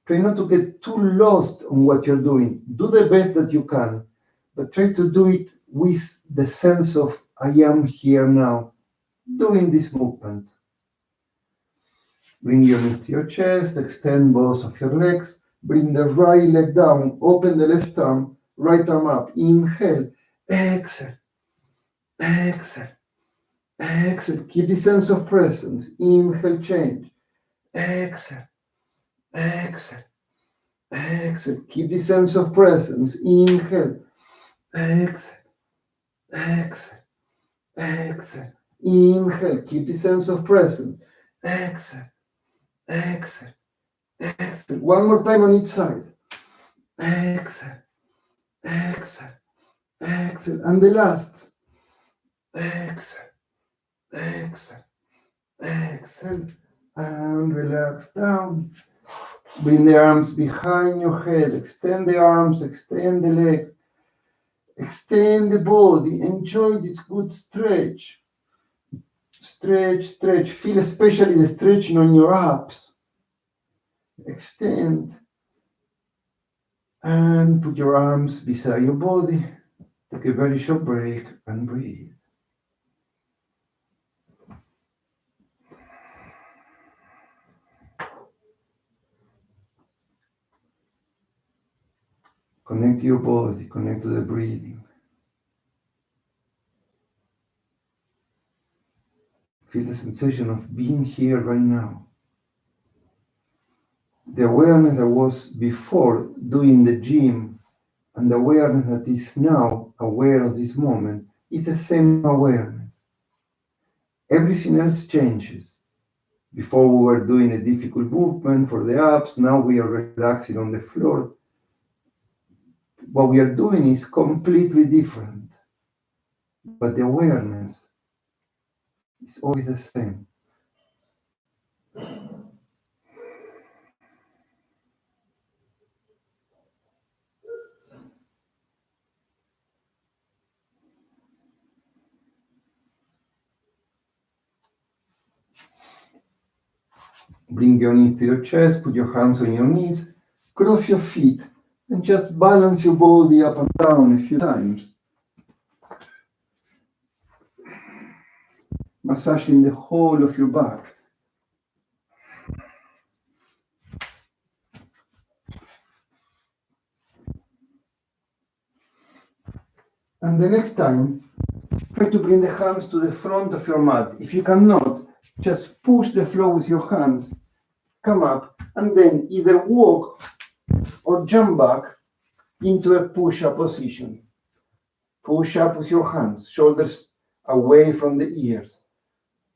Try not to get too lost on what you're doing. Do the best that you can, but try to do it with the sense of I am here now, doing this movement. Bring your knees to your chest, extend both of your legs, bring the right leg down, open the left arm, right arm up. Inhale, exhale, exhale, exhale. Keep the sense of presence. Inhale, change. Exhale, exhale, exhale. Keep the sense of presence. Inhale, exhale, exhale, exhale. Inhale, keep the sense of presence. Exhale, exhale, exhale. One more time on each side. Exhale, exhale, exhale. And the last. Exhale, exhale, exhale. And relax down. Bring the arms behind your head. Extend the arms, extend the legs. Extend the body. Enjoy this good stretch. Stretch, stretch. Feel especially the stretching on your abs. Extend. And put your arms beside your body. Take a very short break and breathe. Connect to your body, connect to the breathing. Feel the sensation of being here right now. The awareness that was before doing the gym and the awareness that is now aware of this moment is the same awareness. Everything else changes. Before we were doing a difficult movement for the abs, now we are relaxing on the floor. What we are doing is completely different, but the awareness is always the same. Bring your knees to your chest, put your hands on your knees, cross your feet, and just balance your body up and down a few times. Massaging the whole of your back. And the next time, try to bring the hands to the front of your mat. If you cannot, just push the floor with your hands, come up, and then either walk or jump back into a push-up position. Push up with your hands, shoulders away from the ears.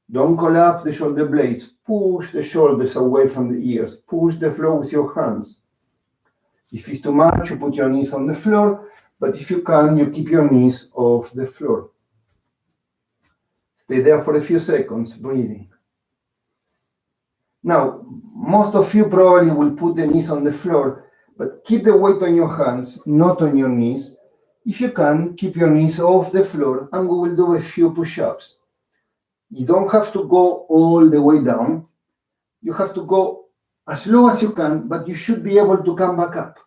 Don't collapse the shoulder blades. Push the shoulders away from the ears. Push the floor with your hands. If it's too much, you put your knees on the floor, but if you can, you keep your knees off the floor. Stay there for a few seconds, breathing. Now, most of you probably will put the knees on the floor, but keep the weight on your hands, not on your knees. If you can, keep your knees off the floor, and we will do a few push-ups. You don't have to go all the way down. You have to go as low as you can, but you should be able to come back up.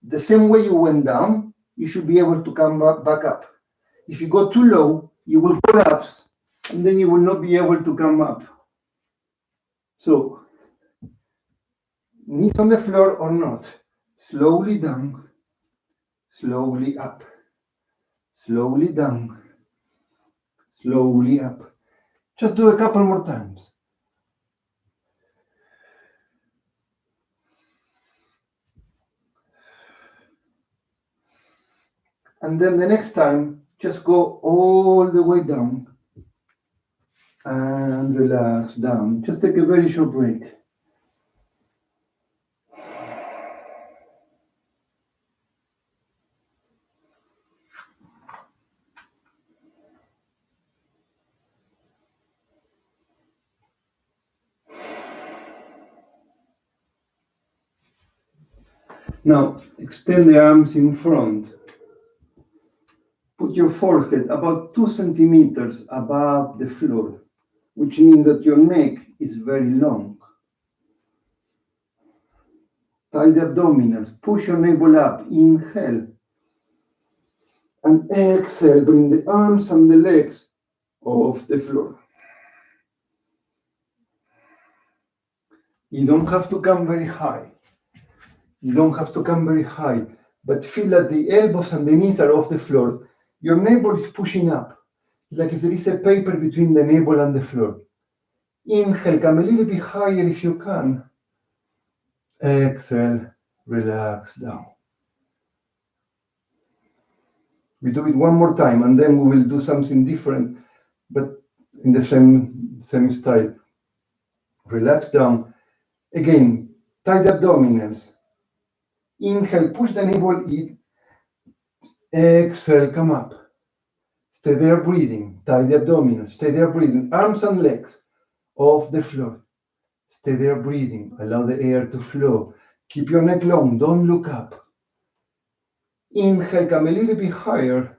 The same way you went down, you should be able to come back up. If you go too low, you will collapse, and then you will not be able to come up. So, knees on the floor or not, slowly down, slowly up, slowly down, slowly up. Just do a couple more times. And then the next time, just go all the way down and relax down. Just take a very short break. Now, extend the arms in front. Put your forehead about 2 centimeters above the floor, which means that your neck is very long. Tie the abdominals. Push your navel up. Inhale. And exhale. Bring the arms and the legs off the floor. You don't have to come very high. You don't have to come very high, but feel that the elbows and the knees are off the floor. Your navel is pushing up, like if there is a paper between the navel and the floor. Inhale, come a little bit higher if you can. Exhale, relax down. We do it one more time, and then we will do something different, but in the same style. Relax down. Again, tie the abdominals. Inhale, push the navel in. Exhale, come up. Stay there breathing. Tie the abdominals. Stay there breathing. Arms and legs off the floor. Stay there breathing. Allow the air to flow. Keep your neck long. Don't look up. Inhale, come a little bit higher.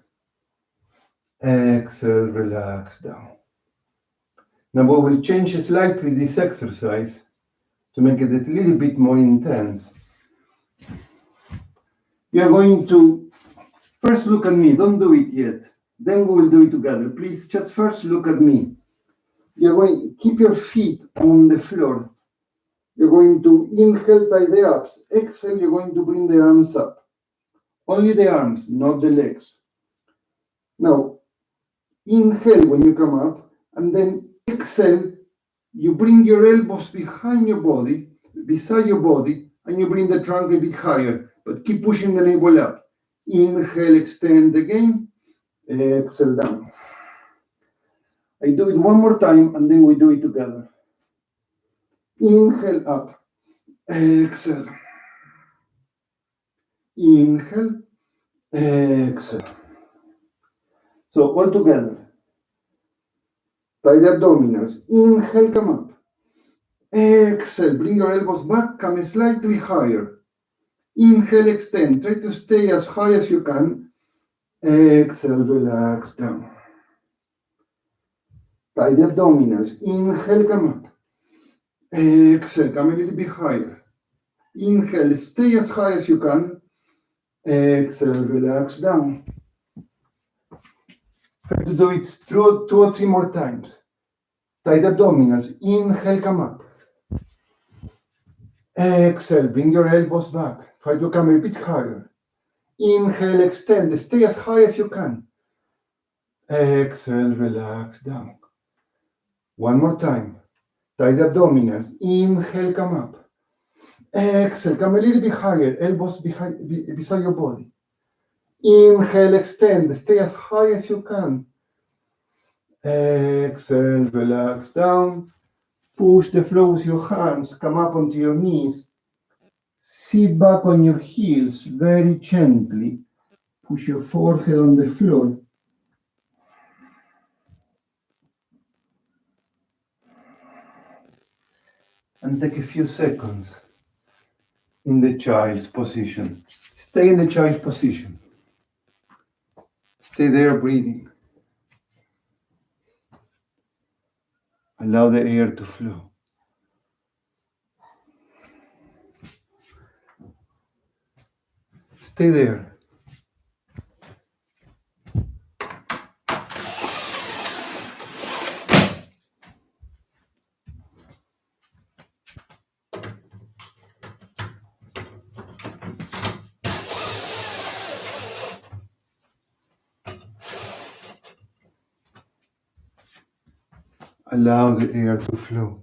Exhale, relax down. Now we will change slightly this exercise to make it a little bit more intense. You are going to first look at me, don't do it yet. Then we will do it together. Please just first look at me. You're going to keep your feet on the floor. You're going to inhale, tie the abs. Exhale, you're going to bring the arms up. Only the arms, not the legs. Now, inhale when you come up, and then exhale, you bring your elbows behind your body, beside your body, and you bring the trunk a bit higher, but keep pushing the navel up. Inhale, extend again, exhale down. I do it one more time, and then we do it together. Inhale up, exhale. Inhale, exhale. So all together. Tie the abdominals. Inhale, come up. Exhale, bring your elbows back, come slightly higher. Inhale, extend. Try to stay as high as you can. Exhale, relax down. Tie the abdominals. Inhale, come up. Exhale, come a little bit higher. Inhale, stay as high as you can. Exhale, relax down. Try to do it two or three more times. Tie the abdominals. Inhale, come up. Exhale, bring your elbows back. Try to come a bit higher. Inhale, extend. Stay as high as you can. Exhale, relax down. One more time. Tie the abdominals. Inhale, come up. Exhale, come a little bit higher. Elbows beside your body. Inhale, extend. Stay as high as you can. Exhale, relax down. Push the floor with your hands. Come up onto your knees. Sit back on your heels very gently. Push your forehead on the floor. And take a few seconds in the child's position. Stay in the child's position. Stay there breathing. Allow the air to flow. Stay there. Allow the air to flow.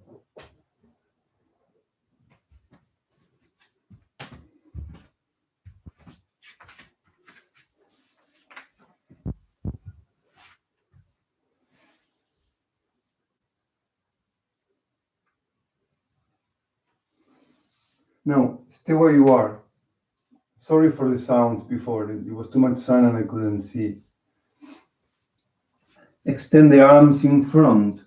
Now, stay where you are. Sorry for the sounds before. It was too much sun and I couldn't see. Extend the arms in front.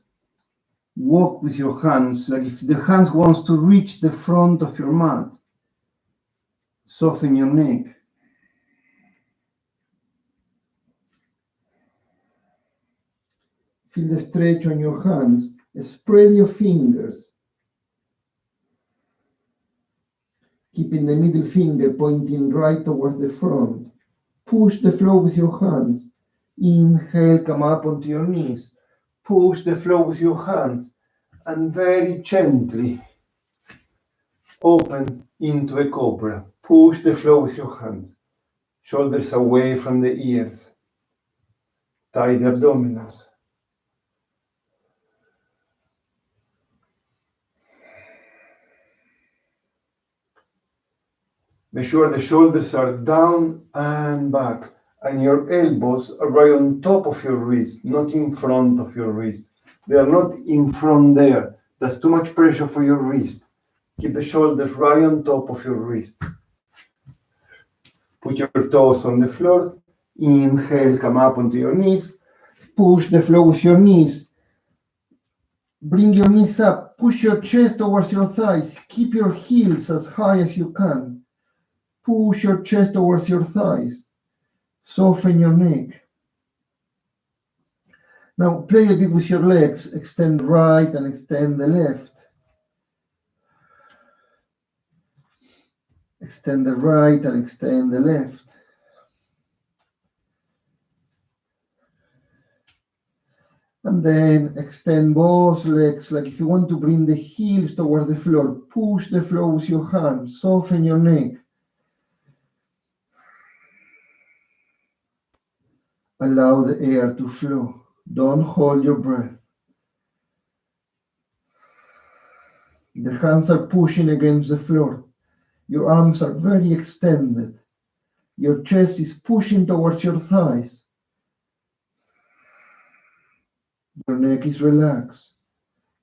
Walk with your hands like if the hands wants to reach the front of your mat. Soften your neck. Feel the stretch on your hands. Spread your fingers. Keeping the middle finger pointing right towards the front. Push the floor with your hands. Inhale, come up onto your knees. Push the floor with your hands. And very gently open into a cobra. Push the floor with your hands. Shoulders away from the ears. Tie the abdominals. Make sure the shoulders are down and back, and your elbows are right on top of your wrist, not in front of your wrist. They are not in front there. That's too much pressure for your wrist. Keep the shoulders right on top of your wrist. Put your toes on the floor. Inhale, come up onto your knees. Push the floor with your knees. Bring your knees up. Push your chest towards your thighs. Keep your heels as high as you can. Push your chest towards your thighs. Soften your neck. Now play a bit with your legs. Extend the right and extend the left. Extend the right and extend the left. And then extend both legs, like if you want to bring the heels towards the floor, push the floor with your hands, soften your neck. Allow the air to flow. Don't hold your breath. The hands are pushing against the floor. Your arms are very extended. Your chest is pushing towards your thighs. Your neck is relaxed.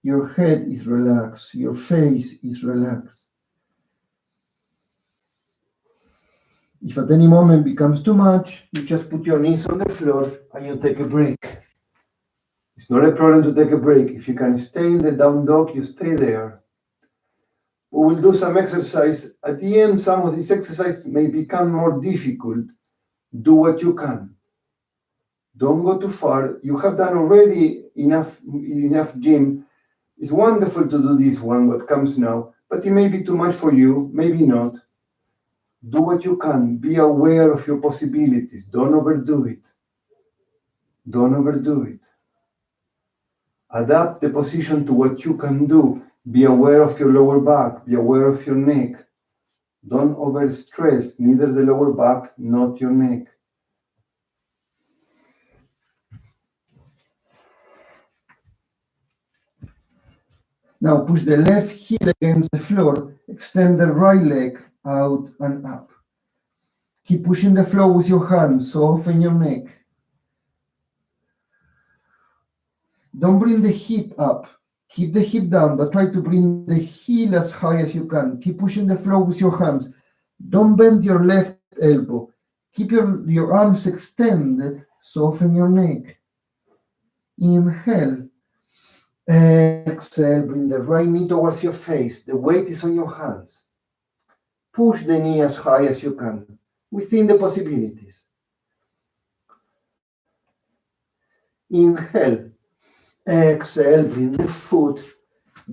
Your head is relaxed. Your face is relaxed. If at any moment becomes too much, you just put your knees on the floor and you take a break. It's not a problem to take a break. If you can stay in the down dog, you stay there. We will do some exercise. At the end, some of these exercises may become more difficult. Do what you can. Don't go too far. You have done already enough gym. It's wonderful to do this one, what comes now, but it may be too much for you, maybe not. Do what you can. Be aware of your possibilities. Don't overdo it. Don't overdo it. Adapt the position to what you can do. Be aware of your lower back. Be aware of your neck. Don't overstress neither the lower back nor your neck. Now push the left heel against the floor. Extend the right leg out and up. Keep pushing the floor with your hands. Soften your neck. Don't bring the hip up. Keep the hip down, but try to bring the heel as high as you can. Keep pushing the floor with your hands. Don't bend your left elbow. Keep your arms extended. Soften your neck. Inhale. Exhale. Bring the right knee towards your face. The weight is on your hands. Push the knee as high as you can, within the possibilities. Inhale. Exhale, bring the foot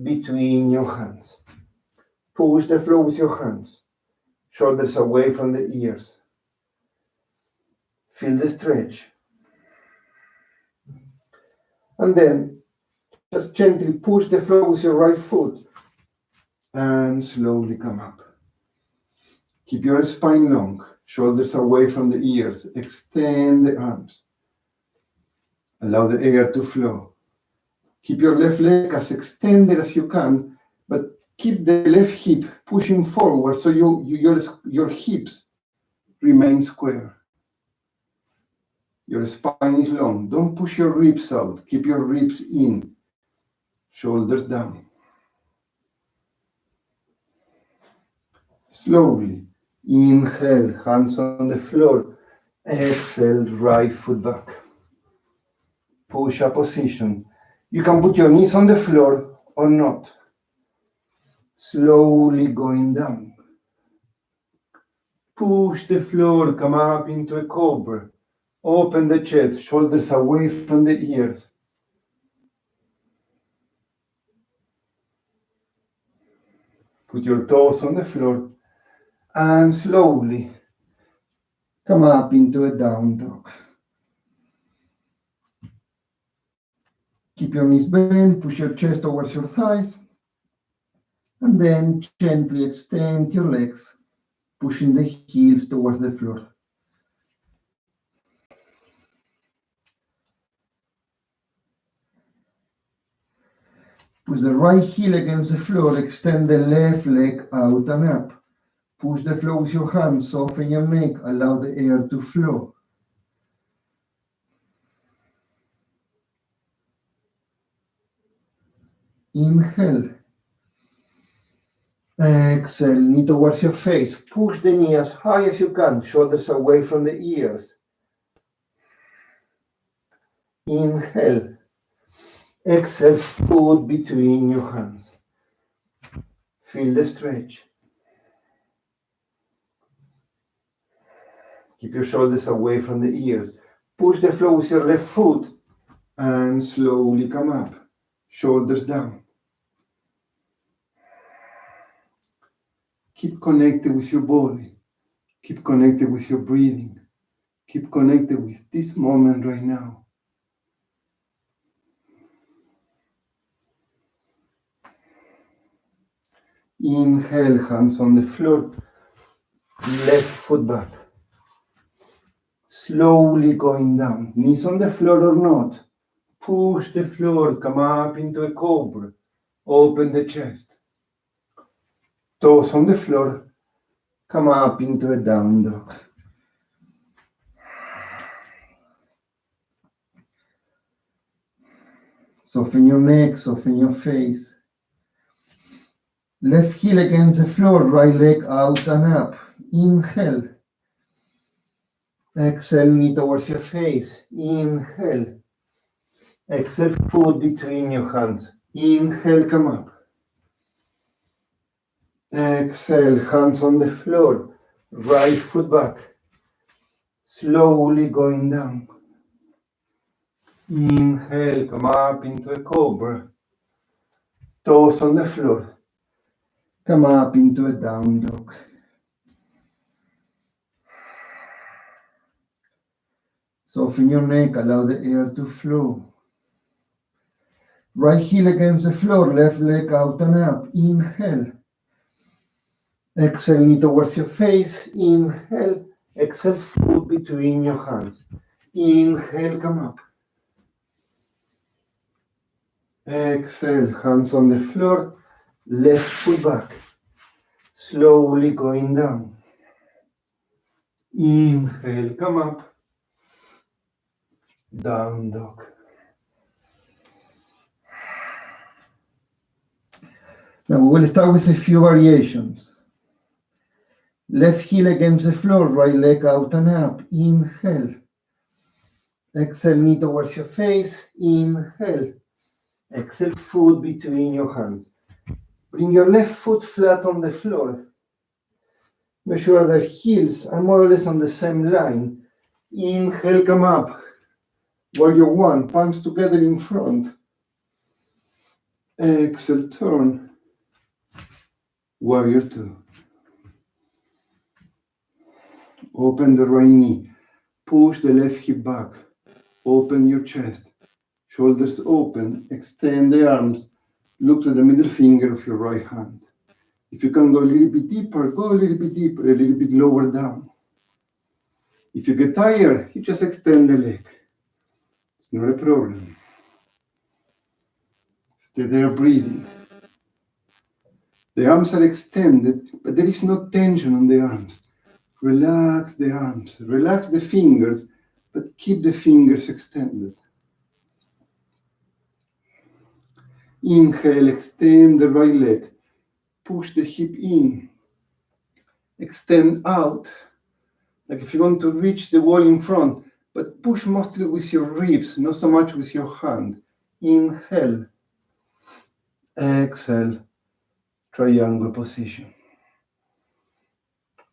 between your hands. Push the floor with your hands. Shoulders away from the ears. Feel the stretch. And then just gently push the floor with your right foot and slowly come up. Keep your spine long. Shoulders away from the ears. Extend the arms. Allow the air to flow. Keep your left leg as extended as you can, but keep the left hip pushing forward so your hips remain square. Your spine is long. Don't push your ribs out. Keep your ribs in. Shoulders down. Slowly. Inhale, hands on the floor. Exhale, right foot back. Push-up position. You can put your knees on the floor or not. Slowly going down. Push the floor, come up into a cobra. Open the chest, shoulders away from the ears. Put your toes on the floor and slowly come up into a down dog. Keep your knees bent, push your chest towards your thighs, and then gently extend your legs, pushing the heels towards the floor. Push the right heel against the floor, extend the left leg out and up. Push the floor with your hands, soften your neck, allow the air to flow. Inhale. Exhale, knee towards your face. Push the knee as high as you can, shoulders away from the ears. Inhale. Exhale, foot between your hands. Feel the stretch. Keep your shoulders away from the ears. Push the floor with your left foot And slowly come up, shoulders down. Keep connected with your body. Keep connected with your breathing. Keep connected with this moment right now. Inhale, hands on the floor, left foot back. Slowly going down, knees on the floor or not. Push the floor, come up into a cobra. Open the chest. Toes on the floor, come up into a down dog. Soften your neck, soften your face. Left heel against the floor, right leg out and up. Inhale. Exhale, knee towards your face. Inhale. Exhale, foot between your hands. Inhale, come up. Exhale, hands on the floor. Right foot back. Slowly going down. Inhale, come up into a cobra. Toes on the floor. Come up into a down dog. Soften your neck, allow the air to flow. Right heel against the floor, left leg out and up. Inhale. Exhale, knee towards your face. Inhale. Exhale, foot between your hands. Inhale, come up. Exhale, hands on the floor. Left foot back. Slowly going down. Inhale, come up. Down dog. Now we will start with a few variations. Left heel against the floor, right leg out and up. Inhale. Exhale, knee towards your face. Inhale. Exhale, foot between your hands. Bring your left foot flat on the floor. Make sure the heels are more or less on the same line. Inhale, come up. Warrior one, palms together in front. Exhale, turn. Warrior two. Open the right knee. Push the left hip back. Open your chest. Shoulders open. Extend the arms. Look to the middle finger of your right hand. If you can go a little bit deeper, go a little bit deeper, a little bit lower down. If you get tired, you just extend the leg. It's not a problem. Stay there breathing. The arms are extended, but there is no tension on the arms. Relax the arms, relax the fingers, but keep the fingers extended. Inhale, extend the right leg. Push the hip in. Extend out. Like if you want to reach the wall in front, but push mostly with your ribs, not so much with your hand. Inhale. Exhale. Triangle position.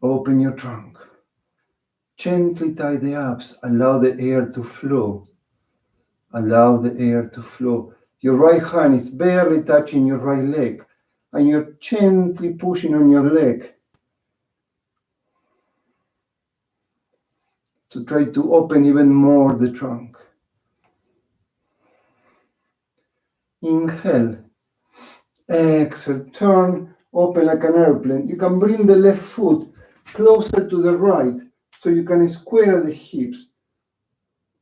Open your trunk. Gently tie the abs. Allow the air to flow. Allow the air to flow. Your right hand is barely touching your right leg, and you're gently pushing on your leg to try to open even more the trunk. Inhale. Exhale. Turn. Open like an airplane. You can bring the left foot closer to the right so you can square the hips.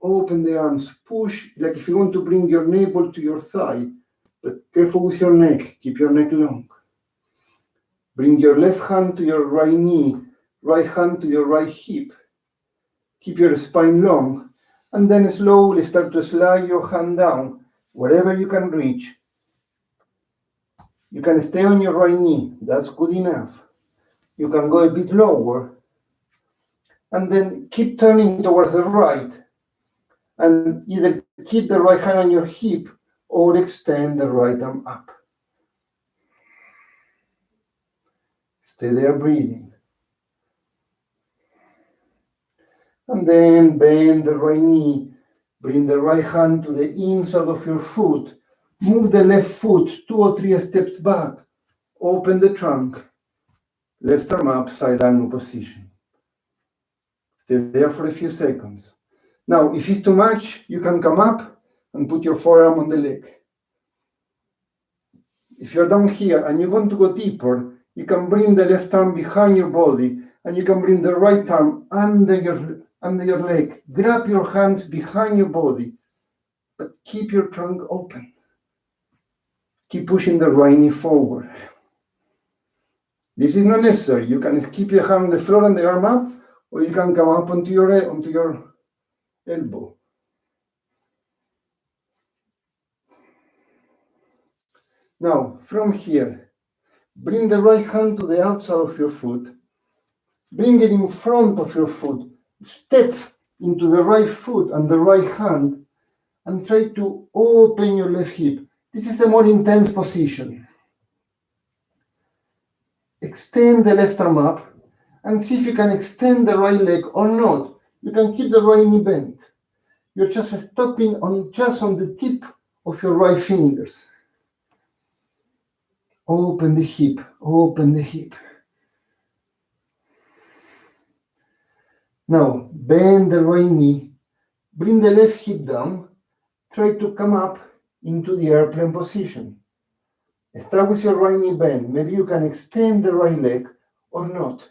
Open the arms. Push like if you want to bring your navel to your thigh. But careful with your neck. Keep your neck long. Bring your left hand to your right knee. Right hand to your right hip. Keep your spine long. And then slowly start to slide your hand down wherever you can reach. You can stay on your right knee. That's good enough. You can go a bit lower. And then keep turning towards the right. And either keep the right hand on your hip or extend the right arm up. Stay there breathing. And then bend the right knee. Bring the right hand to the inside of your foot. Move the left foot 2 or 3 steps back. Open the trunk. Left arm up, side angle position. Stay there for a few seconds. Now, if it's too much, you can come up and put your forearm on the leg. If you're down here and you want to go deeper, you can bring the left arm behind your body and you can bring the right arm under your leg. Grab your hands behind your body, but keep your trunk open. Keep pushing the right knee forward. This is not necessary. You can keep your hand on the floor and the arm up, or you can come up onto your elbow. Now, from here, bring the right hand to the outside of your foot. Bring it in front of your foot. Step into the right foot and the right hand and try to open your left hip. This is a more intense position. Extend the left arm up and see if you can extend the right leg or not. You can keep the right knee bent. You're just stopping on the tip of your right fingers. Open the hip, open the hip. Now, bend the right knee, bring the left hip down, try to come up into the airplane position. Start with your right knee bent. Maybe you can extend the right leg or not.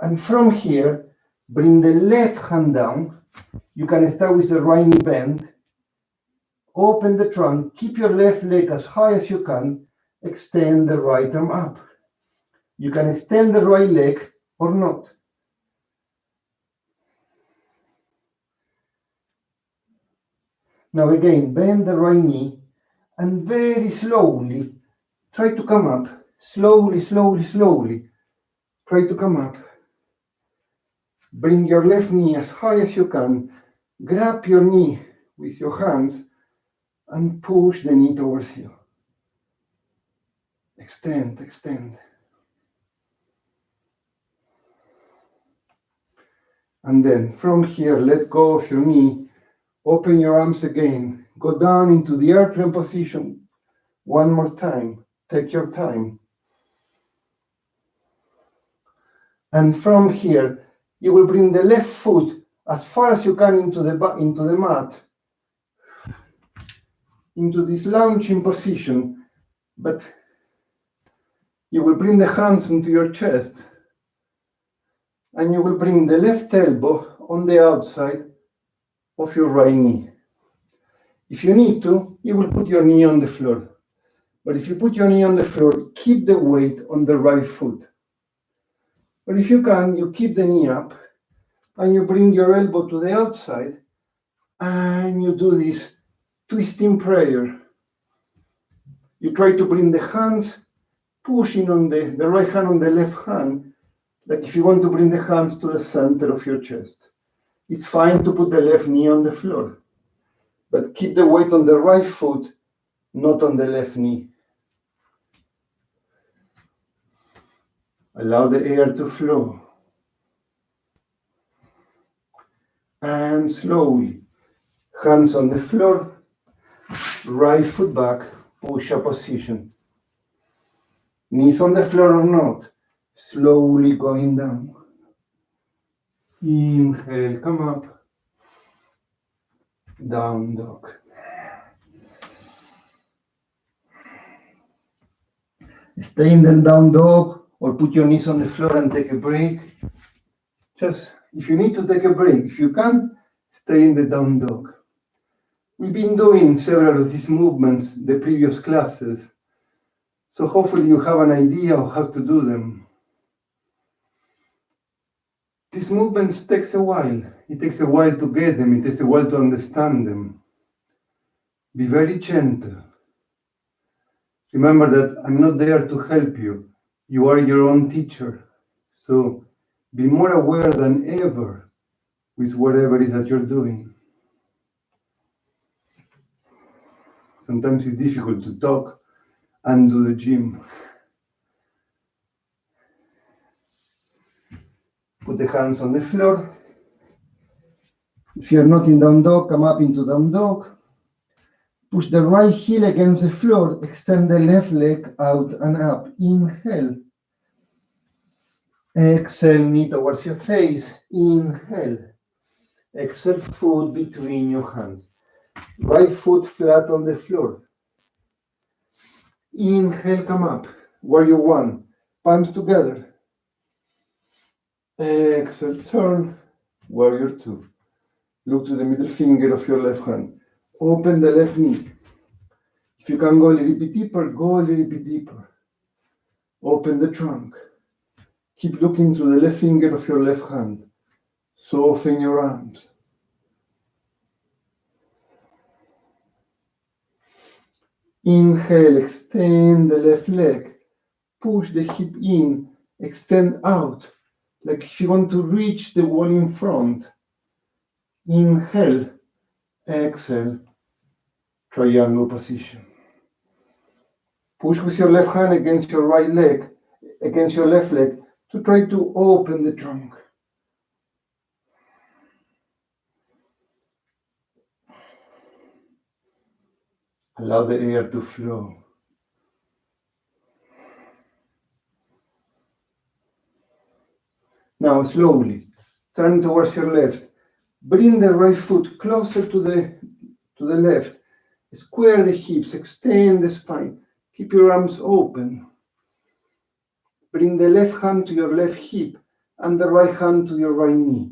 And from here, bring the left hand down. You can start with the right knee bent. Open the trunk, keep your left leg as high as you can, extend the right arm up. You can extend the right leg or not. Now again, bend the right knee and very slowly try to come up. Slowly, slowly, slowly. Try to come up. Bring your left knee as high as you can. Grab your knee with your hands and push the knee towards you. Extend, extend. And then from here, let go of your knee. Open your arms again. Go down into the airplane position. One more time. Take your time. And from here, you will bring the left foot as far as you can into the mat. Into this lounging position. But you will bring the hands into your chest. And you will bring the left elbow on the outside of your right knee. If you need to, you will put your knee on the floor. But if you put your knee on the floor, keep the weight on the right foot. But if you can, you keep the knee up and you bring your elbow to the outside and you do this twisting prayer. You try to bring the hands, pushing on the right hand on the left hand, like if you want to bring the hands to the center of your chest. It's fine to put the left knee on the floor, but keep the weight on the right foot, not on the left knee. Allow the air to flow. And slowly, hands on the floor, right foot back, push-up position. Knees on the floor or not, slowly going down. Inhale, come up. Down dog. Stay in the down dog or put your knees on the floor and take a break. Just, if you need to take a break, if you can, stay in the down dog. We've been doing several of these movements the previous classes, so hopefully you have an idea of how to do them. These movements takes a while. It takes a while to get them. It takes a while to understand them. Be very gentle. Remember that I'm not there to help you. You are your own teacher. So be more aware than ever with whatever it is that you're doing. Sometimes it's difficult to talk and do the gym. Put the hands on the floor. If you're not in down dog, come up into down dog. Push the right heel against the floor. Extend the left leg out and up. Inhale. Exhale, knee towards your face. Inhale. Exhale, foot between your hands. Right foot flat on the floor. Inhale, come up. Warrior one. Palms together. Exhale, turn. Warrior two. Look to the middle finger of your left hand. Open the left knee. If you can go a little bit deeper, go a little bit deeper. Open the trunk. Keep looking to the left finger of your left hand. Soften your arms. Inhale, extend the left leg. Push the hip in, extend out, like if you want to reach the wall in front. Inhale, exhale, triangle position. Push with your left hand against your right leg, against your left leg, to try to open the trunk. Allow the air to flow. Now slowly, turn towards your left. Bring the right foot closer to the left. Square the hips, extend the spine. Keep your arms open. Bring the left hand to your left hip and the right hand to your right knee.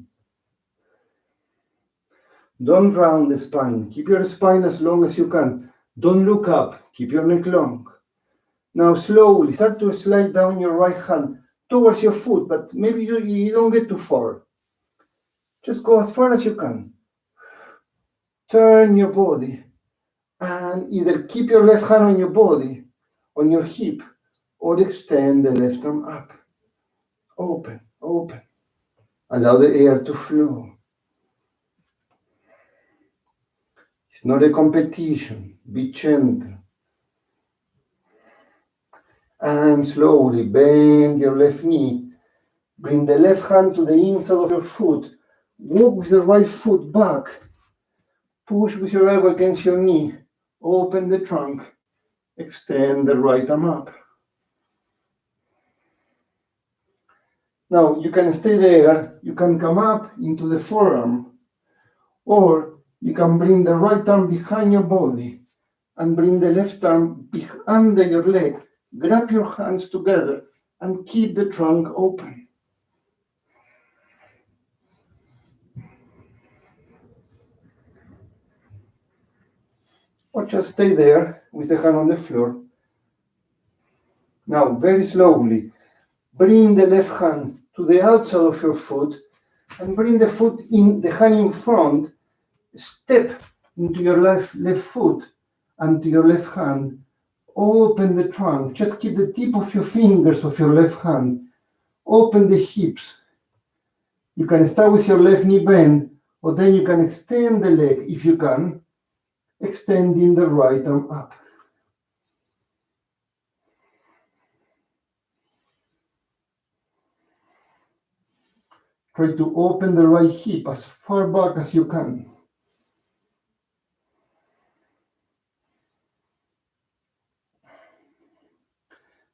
Don't round the spine. Keep your spine as long as you can. Don't look up. Keep your neck long. Now slowly start to slide down your right hand towards your foot, but maybe you don't get too far. Just go as far as you can. Turn your body and either keep your left hand on your body, on your hip, or extend the left arm up. Open, open. Allow the air to flow. It's not a competition. Be gentle. And slowly bend your left knee. Bring the left hand to the inside of your foot. Walk with the right foot back. Push with your elbow against your knee. Open the trunk. Extend the right arm up. Now you can stay there. You can come up into the forearm. Or you can bring the right arm behind your body and bring the left arm under your leg. Grab your hands together and keep the trunk open. Or just stay there with the hand on the floor. Now, very slowly, bring the left hand to the outside of your foot and bring the hand in front. Step into your left foot and to your left hand. Open the trunk. Just keep the tip of your fingers of your left hand. Open the hips. You can start with your left knee bent, or then you can extend the leg if you can, extending the right arm up. Try to open the right hip as far back as you can.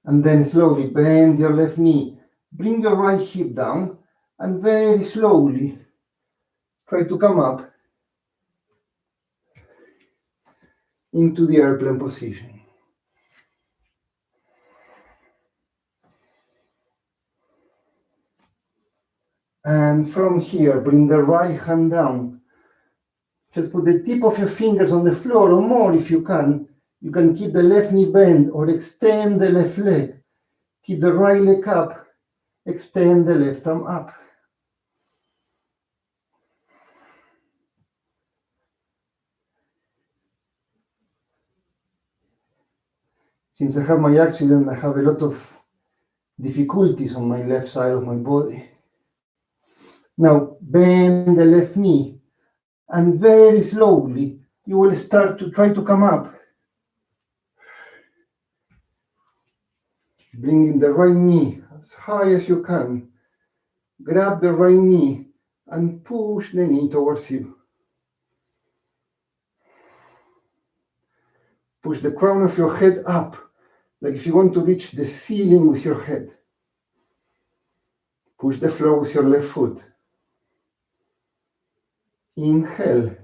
And then slowly bend your left knee. Bring your right hip down and very slowly try to come up into the airplane position. And from here, bring the right hand down. Just put the tip of your fingers on the floor or more if you can. You can keep the left knee bent or extend the left leg. Keep the right leg up. Extend the left arm up. Since I have my accident, I have a lot of difficulties on my left side of my body. Now, bend the left knee and very slowly you will start to try to come up. Bringing the right knee as high as you can. Grab the right knee and push the knee towards you. Push the crown of your head up, like if you want to reach the ceiling with your head. Push the floor with your left foot. Inhale.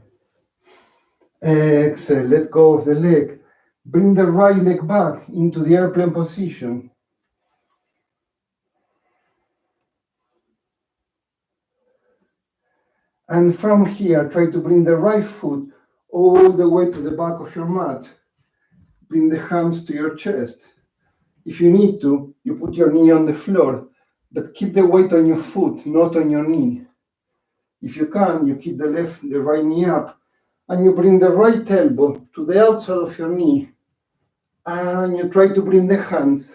Exhale, let go of the leg. Bring the right leg back into the airplane position. And from here, try to bring the right foot all the way to the back of your mat. Bring the hands to your chest. If you need to, you put your knee on the floor, but keep the weight on your foot, not on your knee. If you can, you keep the right knee up, and you bring the right elbow to the outside of your knee, and you try to bring the hands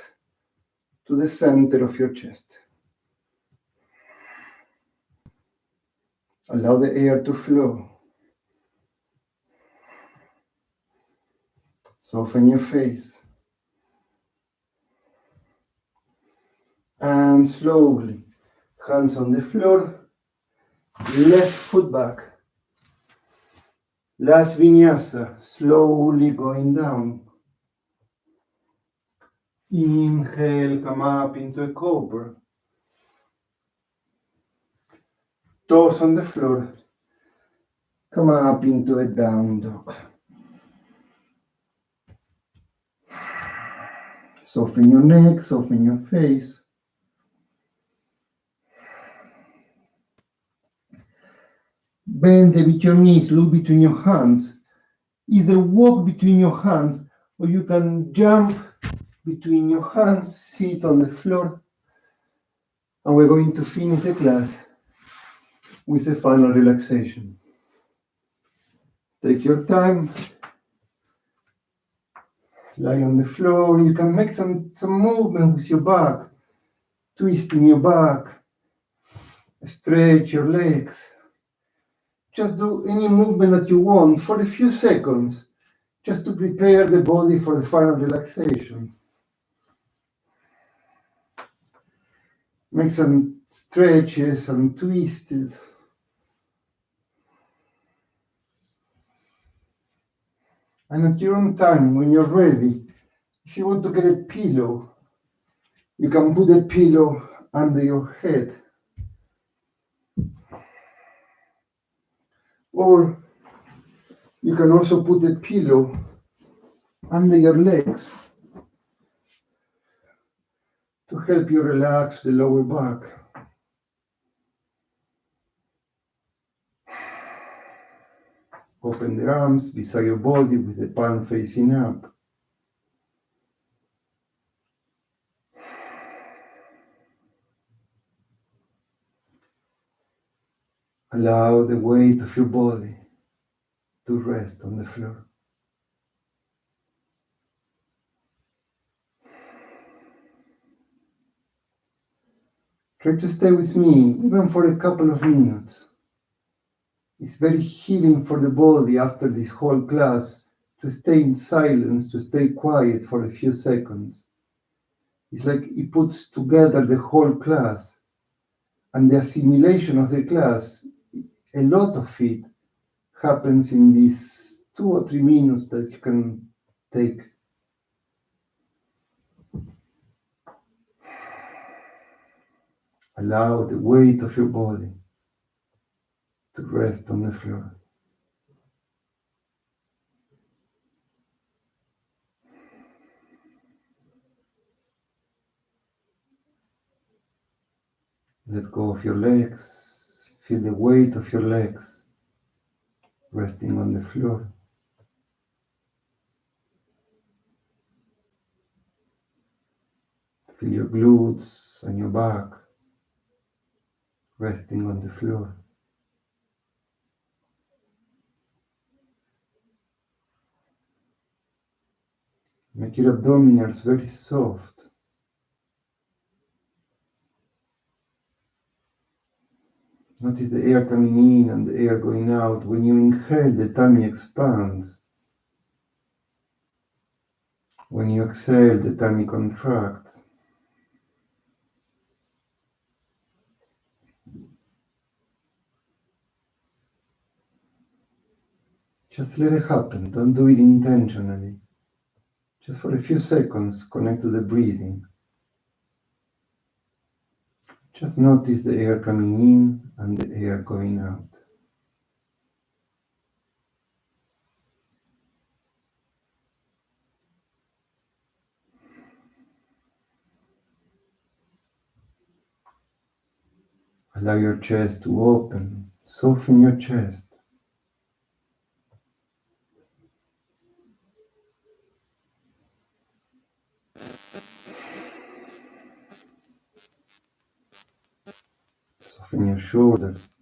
to the center of your chest. Allow the air to flow. Soften your face. And slowly, hands on the floor, left foot back. Last vinyasa, slowly going down. Inhale, come up into a cobra. Toes on the floor. Come up into a down dog. Soften your neck, soften your face. Bend a bit your knees, look between your hands. Either walk between your hands, or you can jump between your hands, sit on the floor. And we're going to finish the class with a final relaxation. Take your time. Lie on the floor. You can make some movement with your back. Twisting your back. Stretch your legs. Just do any movement that you want for a few seconds, just to prepare the body for the final relaxation. Make some stretches and twists. And at your own time, when you're ready, if you want to get a pillow, you can put a pillow under your head. Or you can also put a pillow under your legs to help you relax the lower back. Open the arms beside your body with the palm facing up. Allow the weight of your body to rest on the floor. Try to stay with me even for a couple of minutes. It's very healing for the body after this whole class to stay in silence, to stay quiet for a few seconds. It's like it puts together the whole class, and the assimilation of the class, a lot of it happens in these 2 or 3 minutes that you can take. Allow the weight of your body to rest on the floor. Let go of your legs. Feel the weight of your legs resting on the floor. Feel your glutes and your back resting on the floor. Make your abdominals very soft. Notice the air coming in and the air going out. When you inhale, the tummy expands. When you exhale, the tummy contracts. Just let it happen. Don't do it intentionally. Just for a few seconds, connect to the breathing. Just notice the air coming in and the air going out. Allow your chest to open. Soften your chest. Soften your shoulders.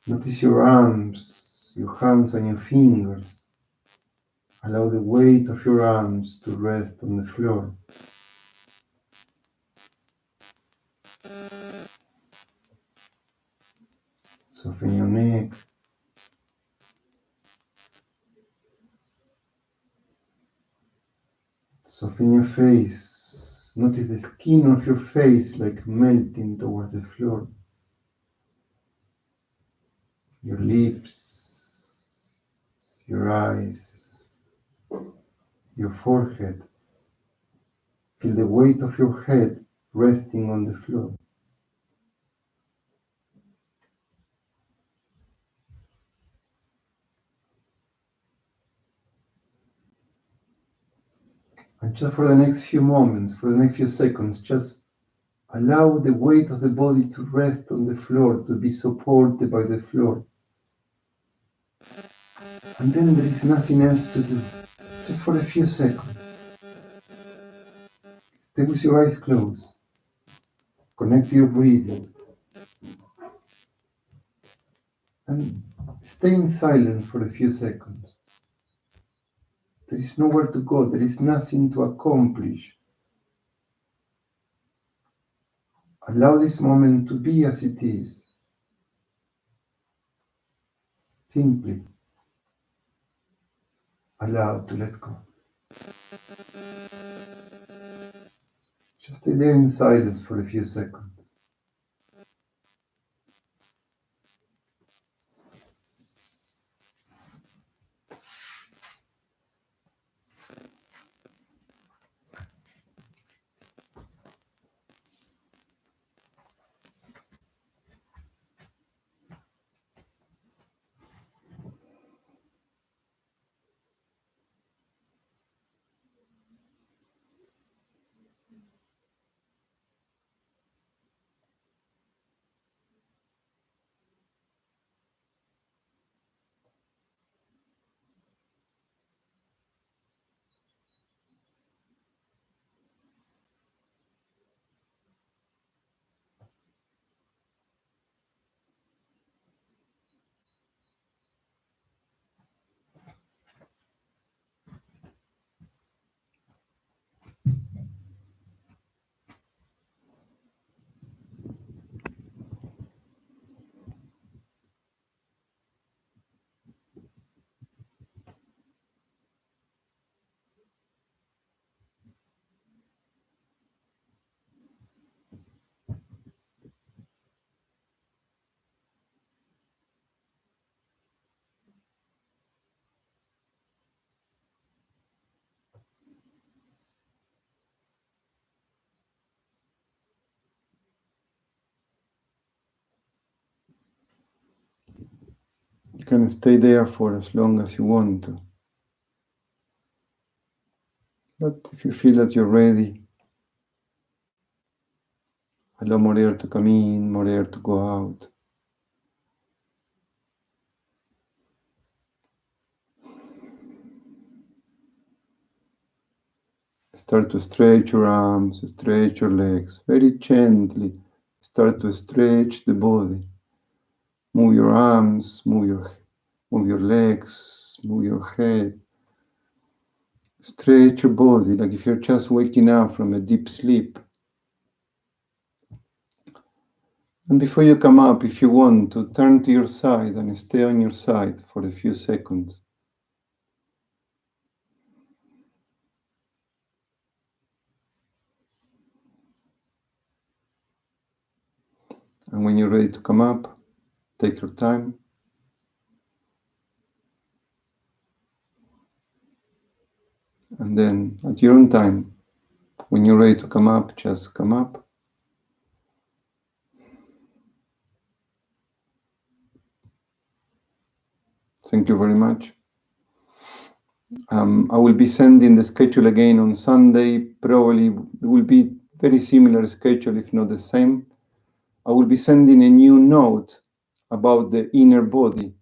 Notice your arms, your hands and your fingers. Allow the weight of your arms to rest on the floor. Soften your neck. Soften your face. Notice the skin of your face like melting toward the floor. Your lips, your eyes, your forehead. Feel the weight of your head resting on the floor. And just for the next few moments, for the next few seconds, just allow the weight of the body to rest on the floor, to be supported by the floor. And then there is nothing else to do, just for a few seconds. Stay with your eyes closed. Connect to your breathing. And stay in silence for a few seconds. There is nowhere to go, there is nothing to accomplish. Allow this moment to be as it is. Simply allow to let go. Just stay there in silence for a few seconds. You can stay there for as long as you want to. But if you feel that you're ready, allow more air to come in, more air to go out. Start to stretch your arms, stretch your legs, very gently. Start to stretch the body. Move your arms, move your legs, move your head. Stretch your body like if you're just waking up from a deep sleep. And before you come up, if you want to, turn to your side and stay on your side for a few seconds. And when you're ready to come up, take your time. And then at your own time, when you're ready to come up, just come up. Thank you very much. I will be sending the schedule again on Sunday. Probably it will be very similar schedule, if not the same. I will be sending a new note about the inner body.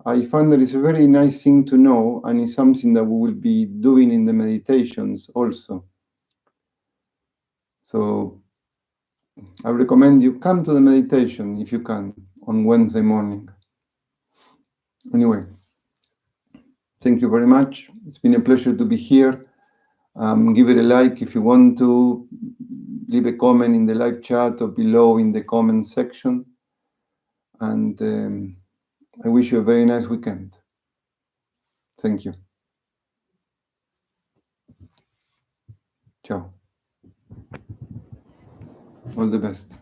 I find that it's a very nice thing to know, and it's something that we will be doing in the meditations also. So I recommend you come to the meditation if you can on Wednesday morning. Anyway, thank you very much. It's been a pleasure to be here. Give it a like if you want to. Leave a comment in the live chat or below in the comment section. And I wish you a very nice weekend. Thank you. Ciao. All the best.